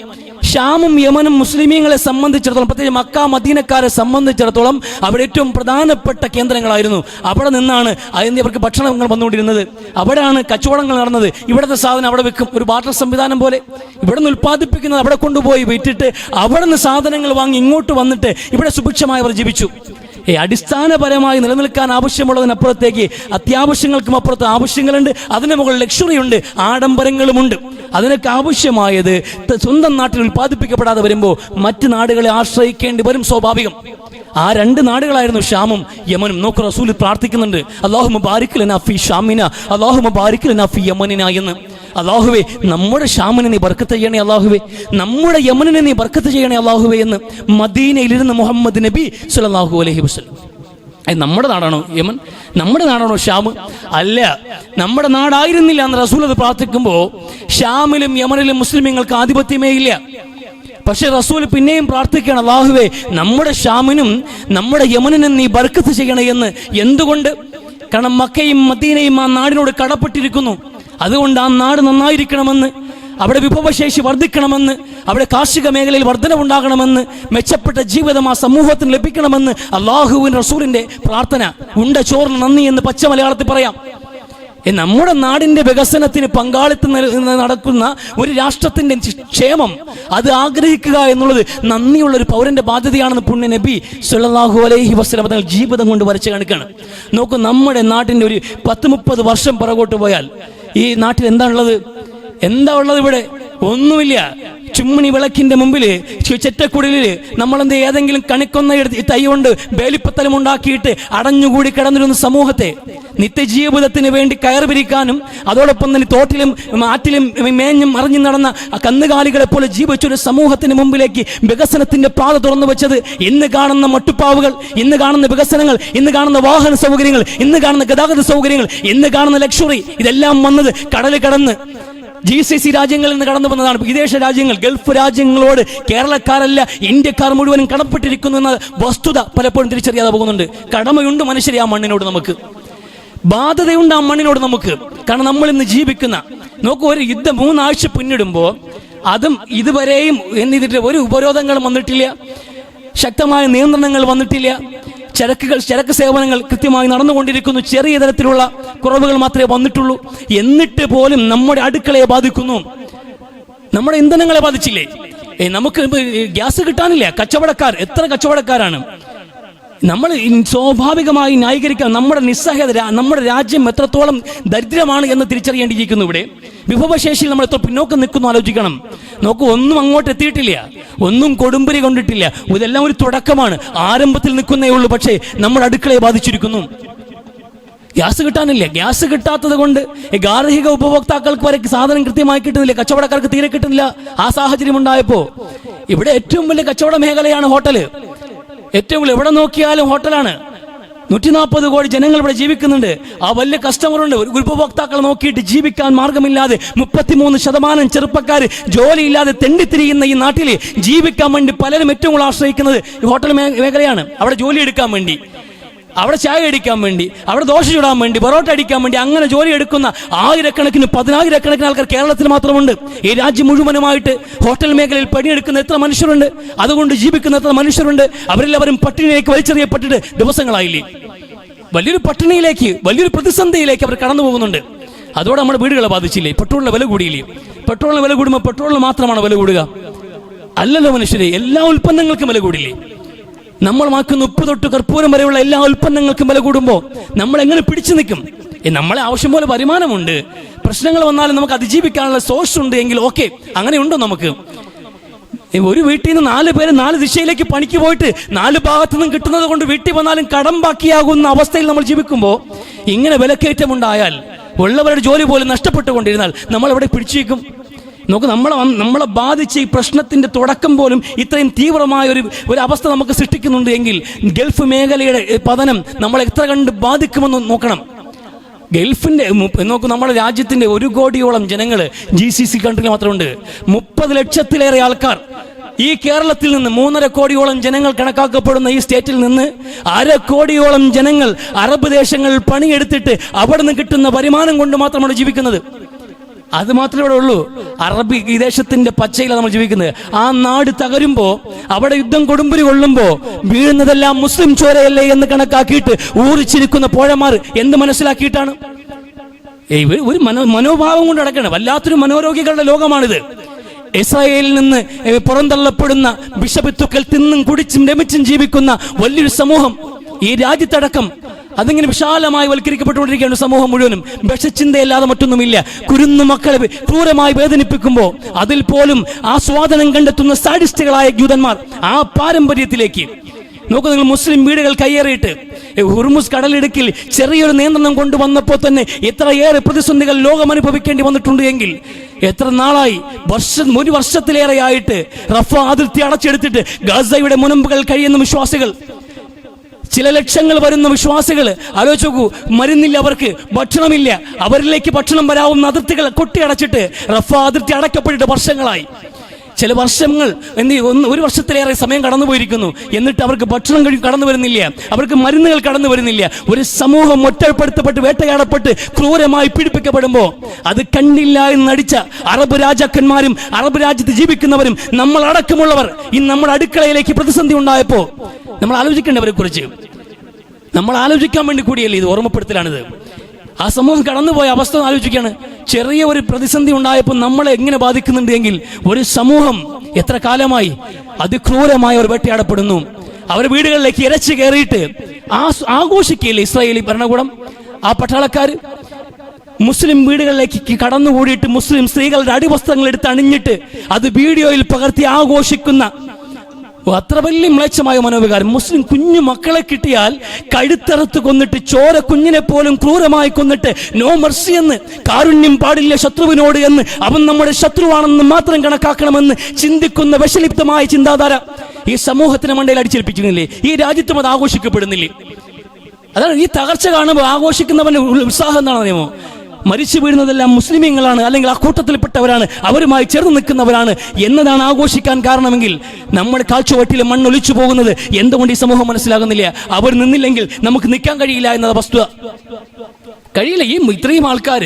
ഷാമും യമനും മുസ്ലിമീങ്ങളെ സംബന്ധിച്ചിടത്തോളം, പ്രത്യേകിച്ച് മക്ക മദീനക്കാരെ സംബന്ധിച്ചിടത്തോളം അവിടെ ഏറ്റവും പ്രധാനപ്പെട്ട കേന്ദ്രങ്ങളായിരുന്നു. അവിടെ നിന്നാണ് അവർക്ക് ഭക്ഷണങ്ങൾ വന്നുകൊണ്ടിരുന്നത്. അവിടെയാണ് കച്ചവടങ്ങൾ നടന്നത്. ഇവിടുത്തെ സാധനം അവിടെ വെക്കും, ഒരു ബാർട്ടർ സംവിധാനം പോലെ. ഇവിടെ നിന്ന് ഉൽപ്പാദിപ്പിക്കുന്നത് അവിടെ കൊണ്ടുപോയി വിറ്റിട്ട് അവിടെ നിന്ന് സാധനങ്ങൾ വാങ്ങി ഇങ്ങോട്ട് വന്നിട്ട് ഇവിടെ സുഭിക്ഷമായി അവർ ജീവിച്ചു. അടിസ്ഥാനപരമായി നിലനിൽക്കാൻ ആവശ്യമുള്ളതിനപ്പുറത്തേക്ക് അത്യാവശ്യങ്ങൾക്കും അപ്പുറത്ത് ആവശ്യങ്ങളുണ്ട്. അതിന് മുകളിൽ ലക്ഷറി ഉണ്ട്, ആഡംബരങ്ങളുമുണ്ട്. അതിനൊക്കെ ആവശ്യമായത് സ്വന്തം നാട്ടിൽ ഉൽപ്പാദിപ്പിക്കപ്പെടാതെ വരുമ്പോൾ മറ്റ് നാടുകളെ ആശ്രയിക്കേണ്ടി വരും, സ്വാഭാവികം. ആ രണ്ട് നാടുകളായിരുന്നു ഷാമും യമനും. നോക്കൂ, റസൂൽ പ്രാർത്ഥിക്കുന്നുണ്ട്, അല്ലാഹുമ്മ ബാരിക് ലനാ ഫീ ഷാമിന, അല്ലാഹുമ്മ ബാരിക് ലനാ ഫീ യമനിന എന്ന്. അല്ലാഹുവേ, നമ്മുടെ ഷാമിനെ നീ ബർക്കത്ത് ചെയ്യണേ അല്ലാഹുവേ, നമ്മുടെ യമനിനെ നീ ബർക്കത്ത് ചെയ്യണേ അല്ലാഹുവേ എന്ന് മദീനയിലിരുന്ന് മുഹമ്മദ് നബി സ്വല്ലല്ലാഹു അലൈഹി വസല്ലം. നമ്മുടെ നാടാണോ യമൻ? നമ്മുടെ നാടാണോ ഷാം? അല്ല, നമ്മുടെ നാടായിരുന്നില്ല എന്ന് റസൂൽ അത് പ്രാർത്ഥിക്കുമ്പോൾ ഷാമിലും യമനിലും മുസ്ലിമീങ്ങൾക്ക് ആധിപത്യമേ ഇല്ല. പക്ഷെ റസൂൽ പിന്നെയും പ്രാർത്ഥിക്കുകയാണ്, അല്ലാഹുവേ, നമ്മുടെ ഷാമിനും നമ്മുടെ യമനിനും നീ ബർക്കത്ത് ചെയ്യണേ എന്ന്. എന്തുകൊണ്ട്? കാരണം മക്കയും മദീനയും ആ നാടിനോട് കടപ്പെട്ടിരിക്കുന്നു. അതുകൊണ്ട് ആ നാട് നന്നായിരിക്കണമെന്ന്, അവിടെ വിഭവശേഷി വർദ്ധിക്കണമെന്ന്, അവിടെ കാർഷിക മേഖലയിൽ വർധനവുണ്ടാകണമെന്ന്, മെച്ചപ്പെട്ട ജീവിതം ആ സമൂഹത്തിന് ലഭിക്കണമെന്ന് അല്ലാഹുവിൻ റസൂലിന്റെ പ്രാർത്ഥന. ഉണ്ട ചോറിന് നന്ദി എന്ന് പച്ച മലയാളത്തിൽ പറയാം. നമ്മുടെ നാടിന്റെ വികസനത്തിന് പങ്കാളിത്തം നടക്കുന്ന ഒരു രാഷ്ട്രത്തിന്റെ ക്ഷേമം അത് ആഗ്രഹിക്കുക എന്നുള്ളത് നന്ദിയുള്ള ഒരു പൗരന്റെ ബാധ്യതയാണെന്ന് പുണ്യ നബി സ്വല്ലല്ലാഹു അലൈഹി വസല്ലം തങ്ങൾ ജീവിതം കൊണ്ട് വരച്ച് കാണിക്കുകയാണ്. നോക്കൂ, നമ്മുടെ നാട്ടിന്റെ ഒരു 10-30 വർഷം പുറകോട്ട് പോയാൽ ഈ നാട്ടിൽ എന്താ ഉള്ളത്? ഇവിടെ ഒന്നുമില്ല. ചുമ്മണി വിളക്കിന്റെ മുമ്പില്, ചെറ്റക്കുടലില് നമ്മളെന്ത് ഏതെങ്കിലും കണിക്കൊന്ന തൈ കൊണ്ട് വേലിപ്പത്തലം ഉണ്ടാക്കിയിട്ട് അടഞ്ഞുകൂടി കിടന്നിരുന്ന സമൂഹത്തെ നിത്യജീവിതത്തിന് വേണ്ടി കയറിപിരിക്കാനും അതോടൊപ്പം തന്നെ തോട്ടിലും ആറ്റിലും മേഞ്ഞും അറിഞ്ഞു നടന്ന കന്നുകാലികളെ പോലെ ജീവിച്ചൊരു സമൂഹത്തിന് മുമ്പിലേക്ക് വികസനത്തിന്റെ പാത തുറന്നു വെച്ചത് ഇന്ന് കാണുന്ന മട്ടുപ്പാവുകൾ, ഇന്ന് കാണുന്ന വികസനങ്ങൾ, ഇന്ന് കാണുന്ന വാഹന സൗകര്യങ്ങൾ, ഇന്ന് കാണുന്ന ഗതാഗത സൗകര്യങ്ങൾ, ഇന്ന് കാണുന്ന ലക്ഷറി, ഇതെല്ലാം വന്നത് കടല് കടന്ന് GCC രാജ്യങ്ങളിൽ നിന്ന് കടന്നു വന്നതാണ്. വിദേശ രാജ്യങ്ങൾ, ഗൾഫ് രാജ്യങ്ങളോട് കേരളക്കാരല്ല ഇന്ത്യക്കാർ മുഴുവനും കടപ്പെട്ടിരിക്കുന്നു എന്ന വസ്തുത പലപ്പോഴും തിരിച്ചറിയാതെ പോകുന്നുണ്ട്. കടമയുണ്ട് മനുഷ്യരെ ആ മണ്ണിനോട്, നമുക്ക് ബാധ്യതയുണ്ട് ആ മണ്ണിനോട് നമുക്ക്. കാരണം നമ്മൾ ഇന്ന് ജീവിക്കുന്ന, നോക്കൂ, ഒരു യുദ്ധം 3 ആഴ്ച പിന്നിടുമ്പോൾ അതും ഇതുവരെയും എന്നിട്ട് ഒരു ഉപരോധങ്ങളും വന്നിട്ടില്ല. ശക്തമായ നിയന്ത്രണങ്ങൾ വന്നിട്ടില്ല. ചരക്ക് സേവനങ്ങൾ കൃത്യമായി നടന്നുകൊണ്ടിരിക്കുന്നു. ചെറിയ തരത്തിലുള്ള കുറവുകൾ മാത്രമേ വന്നിട്ടുള്ളൂ. എന്നിട്ട് പോലും നമ്മുടെ അടുക്കളയെ ബാധിക്കുന്നു, നമ്മുടെ ഇന്ധനങ്ങളെ ബാധിച്ചില്ലേ? നമുക്ക് ഗ്യാസ് കിട്ടാനില്ല. എത്ര കച്ചവടക്കാരാണ്. നമ്മൾ സ്വാഭാവികമായി ന്യായീകരിക്കാൻ നമ്മുടെ നിസ്സഹായത, നമ്മുടെ രാജ്യം എത്രത്തോളം ദരിദ്രമാണ് എന്ന് തിരിച്ചറിയേണ്ടിയിരിക്കുന്നു. ഇവിടെ വിഭവശേഷിയിൽ നമ്മൾ എത്ര പിന്നോക്കം നിൽക്കുന്നു ആലോചിക്കണം. നോക്കൂ, ഒന്നും അങ്ങോട്ട് എത്തിയിട്ടില്ല, ഒന്നും കൊടുമ്പരി കൊണ്ടിട്ടില്ല. ഇതെല്ലാം ഒരു തുടക്കമാണ്, ആരംഭത്തിൽ നിൽക്കുന്നേ ഉള്ളൂ. പക്ഷേ നമ്മുടെ അടുക്കളയെ ബാധിച്ചിരിക്കുന്നു. ഗ്യാസ് കിട്ടാനില്ല. ഗ്യാസ് കിട്ടാത്തത് കൊണ്ട് ഗാർഹിക ഉപഭോക്താക്കൾക്ക് വരെ സാധനം കൃത്യമായി കിട്ടുന്നില്ല, കച്ചവടക്കാർക്ക് തീരെ കിട്ടുന്നില്ല. ആ സാഹചര്യം ഉണ്ടായപ്പോ ഇവിടെ ഏറ്റവും വലിയ കച്ചവട മേഖലയാണ് ഹോട്ടല്. ഏറ്റവും വലിയ എവിടെ നോക്കിയാലും ഹോട്ടലാണ്. 140 കോടി ജനങ്ങൾ ഇവിടെ ജീവിക്കുന്നുണ്ട്. ആ വലിയ കസ്റ്റമറുണ്ട്. ഒരു ഉപഭോക്താക്കൾ നോക്കിയിട്ട് ജീവിക്കാൻ മാർഗമില്ലാതെ 33% ചെറുപ്പക്കാർ ജോലിയില്ലാതെ തെണ്ടിത്തിരിയുന്ന ഈ നാട്ടിൽ ജീവിക്കാൻ വേണ്ടി പലരും ഏറ്റവും കൂടുതൽ ആശ്രയിക്കുന്നത് ഹോട്ടൽ മേഖലയാണ്. അവിടെ ജോലി എടുക്കാൻ വേണ്ടി, അവിടെ ചായ അടിക്കാൻ വേണ്ടി, അവിടെ ദോശ ചുടാൻ വേണ്ടി, പൊറോട്ട അടിക്കാൻ വേണ്ടി അങ്ങനെ ജോലി എടുക്കുന്ന ആയിരക്കണക്കിന് 10,000-കണക്കിന് ആൾക്കാർ കേരളത്തിൽ മാത്രമുണ്ട്. ഈ രാജ്യം മുഴുവനുമായിട്ട് ഹോട്ടൽ മേഖലയിൽ പണിയെടുക്കുന്ന എത്ര മനുഷ്യരുണ്ട്, അതുകൊണ്ട് ജീവിക്കുന്ന എത്ര മനുഷ്യരുണ്ട്. അവരെല്ലാവരും പട്ടിണിയിലേക്ക് വലിച്ചെറിയപ്പെട്ടിട്ട് ദിവസങ്ങളായില്ലേ. വലിയൊരു പട്ടിണിയിലേക്ക്, വലിയൊരു പ്രതിസന്ധിയിലേക്ക് അവർ കടന്നു പോകുന്നുണ്ട്. അതോടെ നമ്മുടെ വീടുകളെ ബാധിച്ചില്ലേ? പെട്രോളിന്റെ വില കൂടിയില്ലേ? പെട്രോളിന് വില കൂടുമ്പോൾ പെട്രോളിന് മാത്രമാണ് വില കൂടുക? അല്ലല്ലോ മനുഷ്യരെ, എല്ലാ ഉൽപ്പന്നങ്ങൾക്കും വില കൂടില്ലേ? നമ്മൾ മാക്കുന്ന ഉപ്പ് തൊട്ട് കർപ്പൂരം വരെയുള്ള എല്ലാ ഉൽപ്പന്നങ്ങൾക്കും വില കൂടുമ്പോൾ നമ്മൾ എങ്ങനെ പിടിച്ചു നിൽക്കും? നമ്മളെ ആവശ്യം പോലെ വരുമാനമുണ്ട്, പ്രശ്നങ്ങൾ വന്നാലും നമുക്ക് അതിജീവിക്കാനുള്ള സോഴ്സ് ഉണ്ട് എങ്കിൽ ഓക്കെ, അങ്ങനെ ഉണ്ടോ നമുക്ക്? ഒരു വീട്ടിൽ നിന്ന് 4 പേര് 4 ദിശയിലേക്ക് പണിക്ക് പോയിട്ട് 4 ഭാഗത്തു നിന്നും കിട്ടുന്നത് കൊണ്ട് വീട്ടിൽ വന്നാലും കടം ബാക്കിയാകുന്ന അവസ്ഥയിൽ നമ്മൾ ജീവിക്കുമ്പോൾ ഇങ്ങനെ വിലക്കയറ്റമുണ്ടായാൽ, ഉള്ളവരുടെ ജോലി പോലും നഷ്ടപ്പെട്ടുകൊണ്ടിരുന്നാൽ നമ്മൾ എവിടെ പിടിച്ചു നിൽക്കും? നമുക്ക് നമ്മളെ ബാധിച്ച ഈ പ്രശ്നത്തിന്റെ തുടക്കം പോലും ഇത്രയും തീവ്രമായ ഒരു അവസ്ഥ നമുക്ക് സൃഷ്ടിക്കുന്നുണ്ട് എങ്കിൽ ഗൾഫ് മേഖലയുടെ പതനം നമ്മളെ എത്ര കണ്ട് ബാധിക്കുമെന്ന് നോക്കണം. ഗൾഫിന്റെ നോക്കൂ, നമ്മുടെ രാജ്യത്തിന്റെ 1 കോടിയോളം ജനങ്ങൾ GCC കൺട്രിയിൽ മാത്രമുണ്ട്. 30 ലക്ഷത്തിലേറെ ആൾക്കാർ ഈ കേരളത്തിൽ നിന്ന്, 3.5 കോടിയോളം ജനങ്ങൾ കണക്കാക്കപ്പെടുന്ന ഈ സ്റ്റേറ്റിൽ നിന്ന് 1/2 കോടിയോളം ജനങ്ങൾ അറബ് ദേശങ്ങളിൽ പണിയെടുത്തിട്ട് അവിടെ നിന്ന് കിട്ടുന്ന വരുമാനം കൊണ്ട് മാത്രമാണ് ജീവിക്കുന്നത്. അത് മാത്രമേ ഇവിടെ ഉള്ളൂ. അറബി ഈ ദേശത്തിന്റെ പച്ചയിലാണ് നമ്മൾ ജീവിക്കുന്നത്. ആ നാട് തകരുമ്പോ, അവിടെ യുദ്ധം കൊടുമ്പുരി കൊള്ളുമ്പോ വീഴുന്നതെല്ലാം മുസ്ലിം ചോരയല്ലേ എന്ന് കണക്കാക്കിയിട്ട് ഊറിച്ചിരിക്കുന്ന പോഴമാർ എന്ത് മനസ്സിലാക്കിയിട്ടാണ്? ഒരു മനോഭാവം കൊണ്ട് നടക്കണം. വല്ലാത്തൊരു മനോരോഗികളുടെ ലോകമാണിത്. ഇസ്രായേലിൽ നിന്ന് പുറന്തള്ളപ്പെടുന്ന വിഷപിത്തുക്കൾ തിന്നും കുടിച്ചും രമിച്ചും ജീവിക്കുന്ന വലിയൊരു സമൂഹം ഈ രാജ്യത്തടക്കം അതിങ്ങനെ വിശാലമായി വൽക്കരിക്കപ്പെട്ടുകൊണ്ടിരിക്കുകയാണ്. സമൂഹം മുഴുവനും വിഷച്ചിന്തയല്ലാതെ മറ്റൊന്നുമില്ല. കുരുന്നു മക്കളെ ക്രൂരമായി വേദനിപ്പിക്കുമ്പോൾ അതിൽ പോലും ആസ്വാദനം കണ്ടെത്തുന്ന സാഡിസ്റ്റുകളായ ജൂതന്മാർ ആ പാരമ്പര്യത്തിലേക്ക് നോക്കൂ. നിങ്ങൾ മുസ്ലിം വീടുകൾ കയ്യേറിയിട്ട് ഹുർമുസ് കടലിടുക്കിൽ ചെറിയൊരു നിയന്ത്രണം കൊണ്ടുവന്നപ്പോൾ തന്നെ എത്രയേറെ പ്രതിസന്ധികൾ ലോകം അനുഭവിക്കേണ്ടി വന്നിട്ടുണ്ട് എങ്കിൽ എത്ര നാളായി, ഒരു വർഷത്തിലേറെയായിട്ട് റഫ അതിർത്തി അടച്ചെടുത്തിട്ട് ഗസയുടെ മുനമ്പുകൾ കഴിയുന്ന വിശ്വാസികൾ, ചില ലക്ഷങ്ങൾ വരുന്ന വിശ്വാസികൾ ആലോചിച്ച് നോക്കൂ. മരുന്നില്ല, അവർക്ക് ഭക്ഷണമില്ല, അവരിലേക്ക് ഭക്ഷണം വരാവുന്ന അതിർത്തികൾ കൊട്ടിയടച്ചിട്ട് റഫ അതിർത്തി അടക്കപ്പെട്ടിട്ട് വർഷങ്ങളായി. ചില വർഷങ്ങൾ ഒരു വർഷത്തിലേറെ സമയം കടന്നുപോയിരിക്കുന്നു. എന്നിട്ട് അവർക്ക് ഭക്ഷണം കടന്നു വരുന്നില്ല, അവർക്ക് മരുന്നുകൾ കടന്നു വരുന്നില്ല. ഒരു സമൂഹം ഒറ്റപ്പെടുത്തപ്പെട്ട് വേട്ടയാടപ്പെട്ട് ക്രൂരമായി പീഡിപ്പിക്കപ്പെടുമ്പോൾ അത് കണ്ടില്ല എന്ന് നടിച്ച അറബ് രാജാക്കന്മാരും അറബ് രാജ്യത്ത് ജീവിക്കുന്നവരും നമ്മൾ അടക്കമുള്ളവർ ഈ നമ്മുടെ അടുക്കളയിലേക്ക് പ്രതിസന്ധി ഉണ്ടായപ്പോൾ നമ്മൾ ആലോചിക്കേണ്ടവരെ കുറിച്ച് നമ്മൾ ആലോചിക്കാൻ വേണ്ടി കൂടിയല്ലേ ഇത് ഓർമ്മപ്പെടുത്തലാണിത്. ആ സമൂഹം കടന്നുപോയ അവസ്ഥ ആലോചിക്കുകയാണ്. ചെറിയ ഒരു പ്രതിസന്ധി ഉണ്ടായപ്പോൾ നമ്മളെ എങ്ങനെ ബാധിക്കുന്നുണ്ട് എങ്കിൽ ഒരു സമൂഹം എത്ര കാലമായി അതിക്രൂരമായി അവർ വേട്ടയാടപ്പെടുന്നു. അവരുടെ വീടുകളിലേക്ക് ഇരച്ചു കയറിയിട്ട് ആഘോഷിക്കുകയില്ലേ ഇസ്രായേലി ഭരണകൂടം? ആ പട്ടാളക്കാർ മുസ്ലിം വീടുകളിലേക്ക് കടന്നുകൂടിയിട്ട് മുസ്ലിം സ്ത്രീകളുടെ അടിവസ്ത്രങ്ങൾ എടുത്ത് അണിഞ്ഞിട്ട് അത് വീഡിയോയിൽ പകർത്തി ആഘോഷിക്കുന്ന അത്ര വലിയ മ്ലേച്ഛമായ മനോവികാരം. മുസ്ലിം കുഞ്ഞു മക്കളെ കിട്ടിയാൽ കഴുത്തറുത്ത് കൊന്നിട്ട് ചോര കുഞ്ഞിനെ പോലും ക്രൂരമായി കൊന്നിട്ട് നോ മർസി എന്ന്, കാരുണ്യം പാടില്ല ശത്രുവിനോട് എന്ന്, അവൻ നമ്മുടെ ശത്രുവാണെന്ന് മാത്രം കണക്കാക്കണമെന്ന് ചിന്തിക്കുന്ന വിഷലിപ്തമായ ചിന്താധാര ഈ സമൂഹത്തിന് മണ്ടയിൽ അടിച്ചേൽപ്പിക്കുന്നില്ലേ? ഈ രാജ്യത്തും അത് ആഘോഷിക്കപ്പെടുന്നില്ലേ? അതാണ് ഈ തകർച്ച കാണുമ്പോൾ ആഘോഷിക്കുന്നവന്റെ ഉത്സാഹം എന്താണെന്ന് അറിയുമോ? മരിച്ചു വീഴുന്നതെല്ലാം മുസ്ലിമീങ്ങളാണ്, അല്ലെങ്കിൽ ആ കൂട്ടത്തിൽപ്പെട്ടവരാണ്, അവരുമായി ചേർന്ന് നിൽക്കുന്നവരാണ് എന്നതാണ് ആഘോഷിക്കാൻ കാരണമെങ്കിൽ നമ്മുടെ കാഴ്ചവട്ടിലെ മണ്ണൊലിച്ചു പോകുന്നത് എന്തുകൊണ്ട് ഈ സമൂഹം മനസ്സിലാകുന്നില്ല? അവർ നിന്നില്ലെങ്കിൽ നമുക്ക് നിൽക്കാൻ കഴിയില്ല എന്നത് വസ്തുത. കഴിയില്ല. ഈ ഇത്രയും ആൾക്കാർ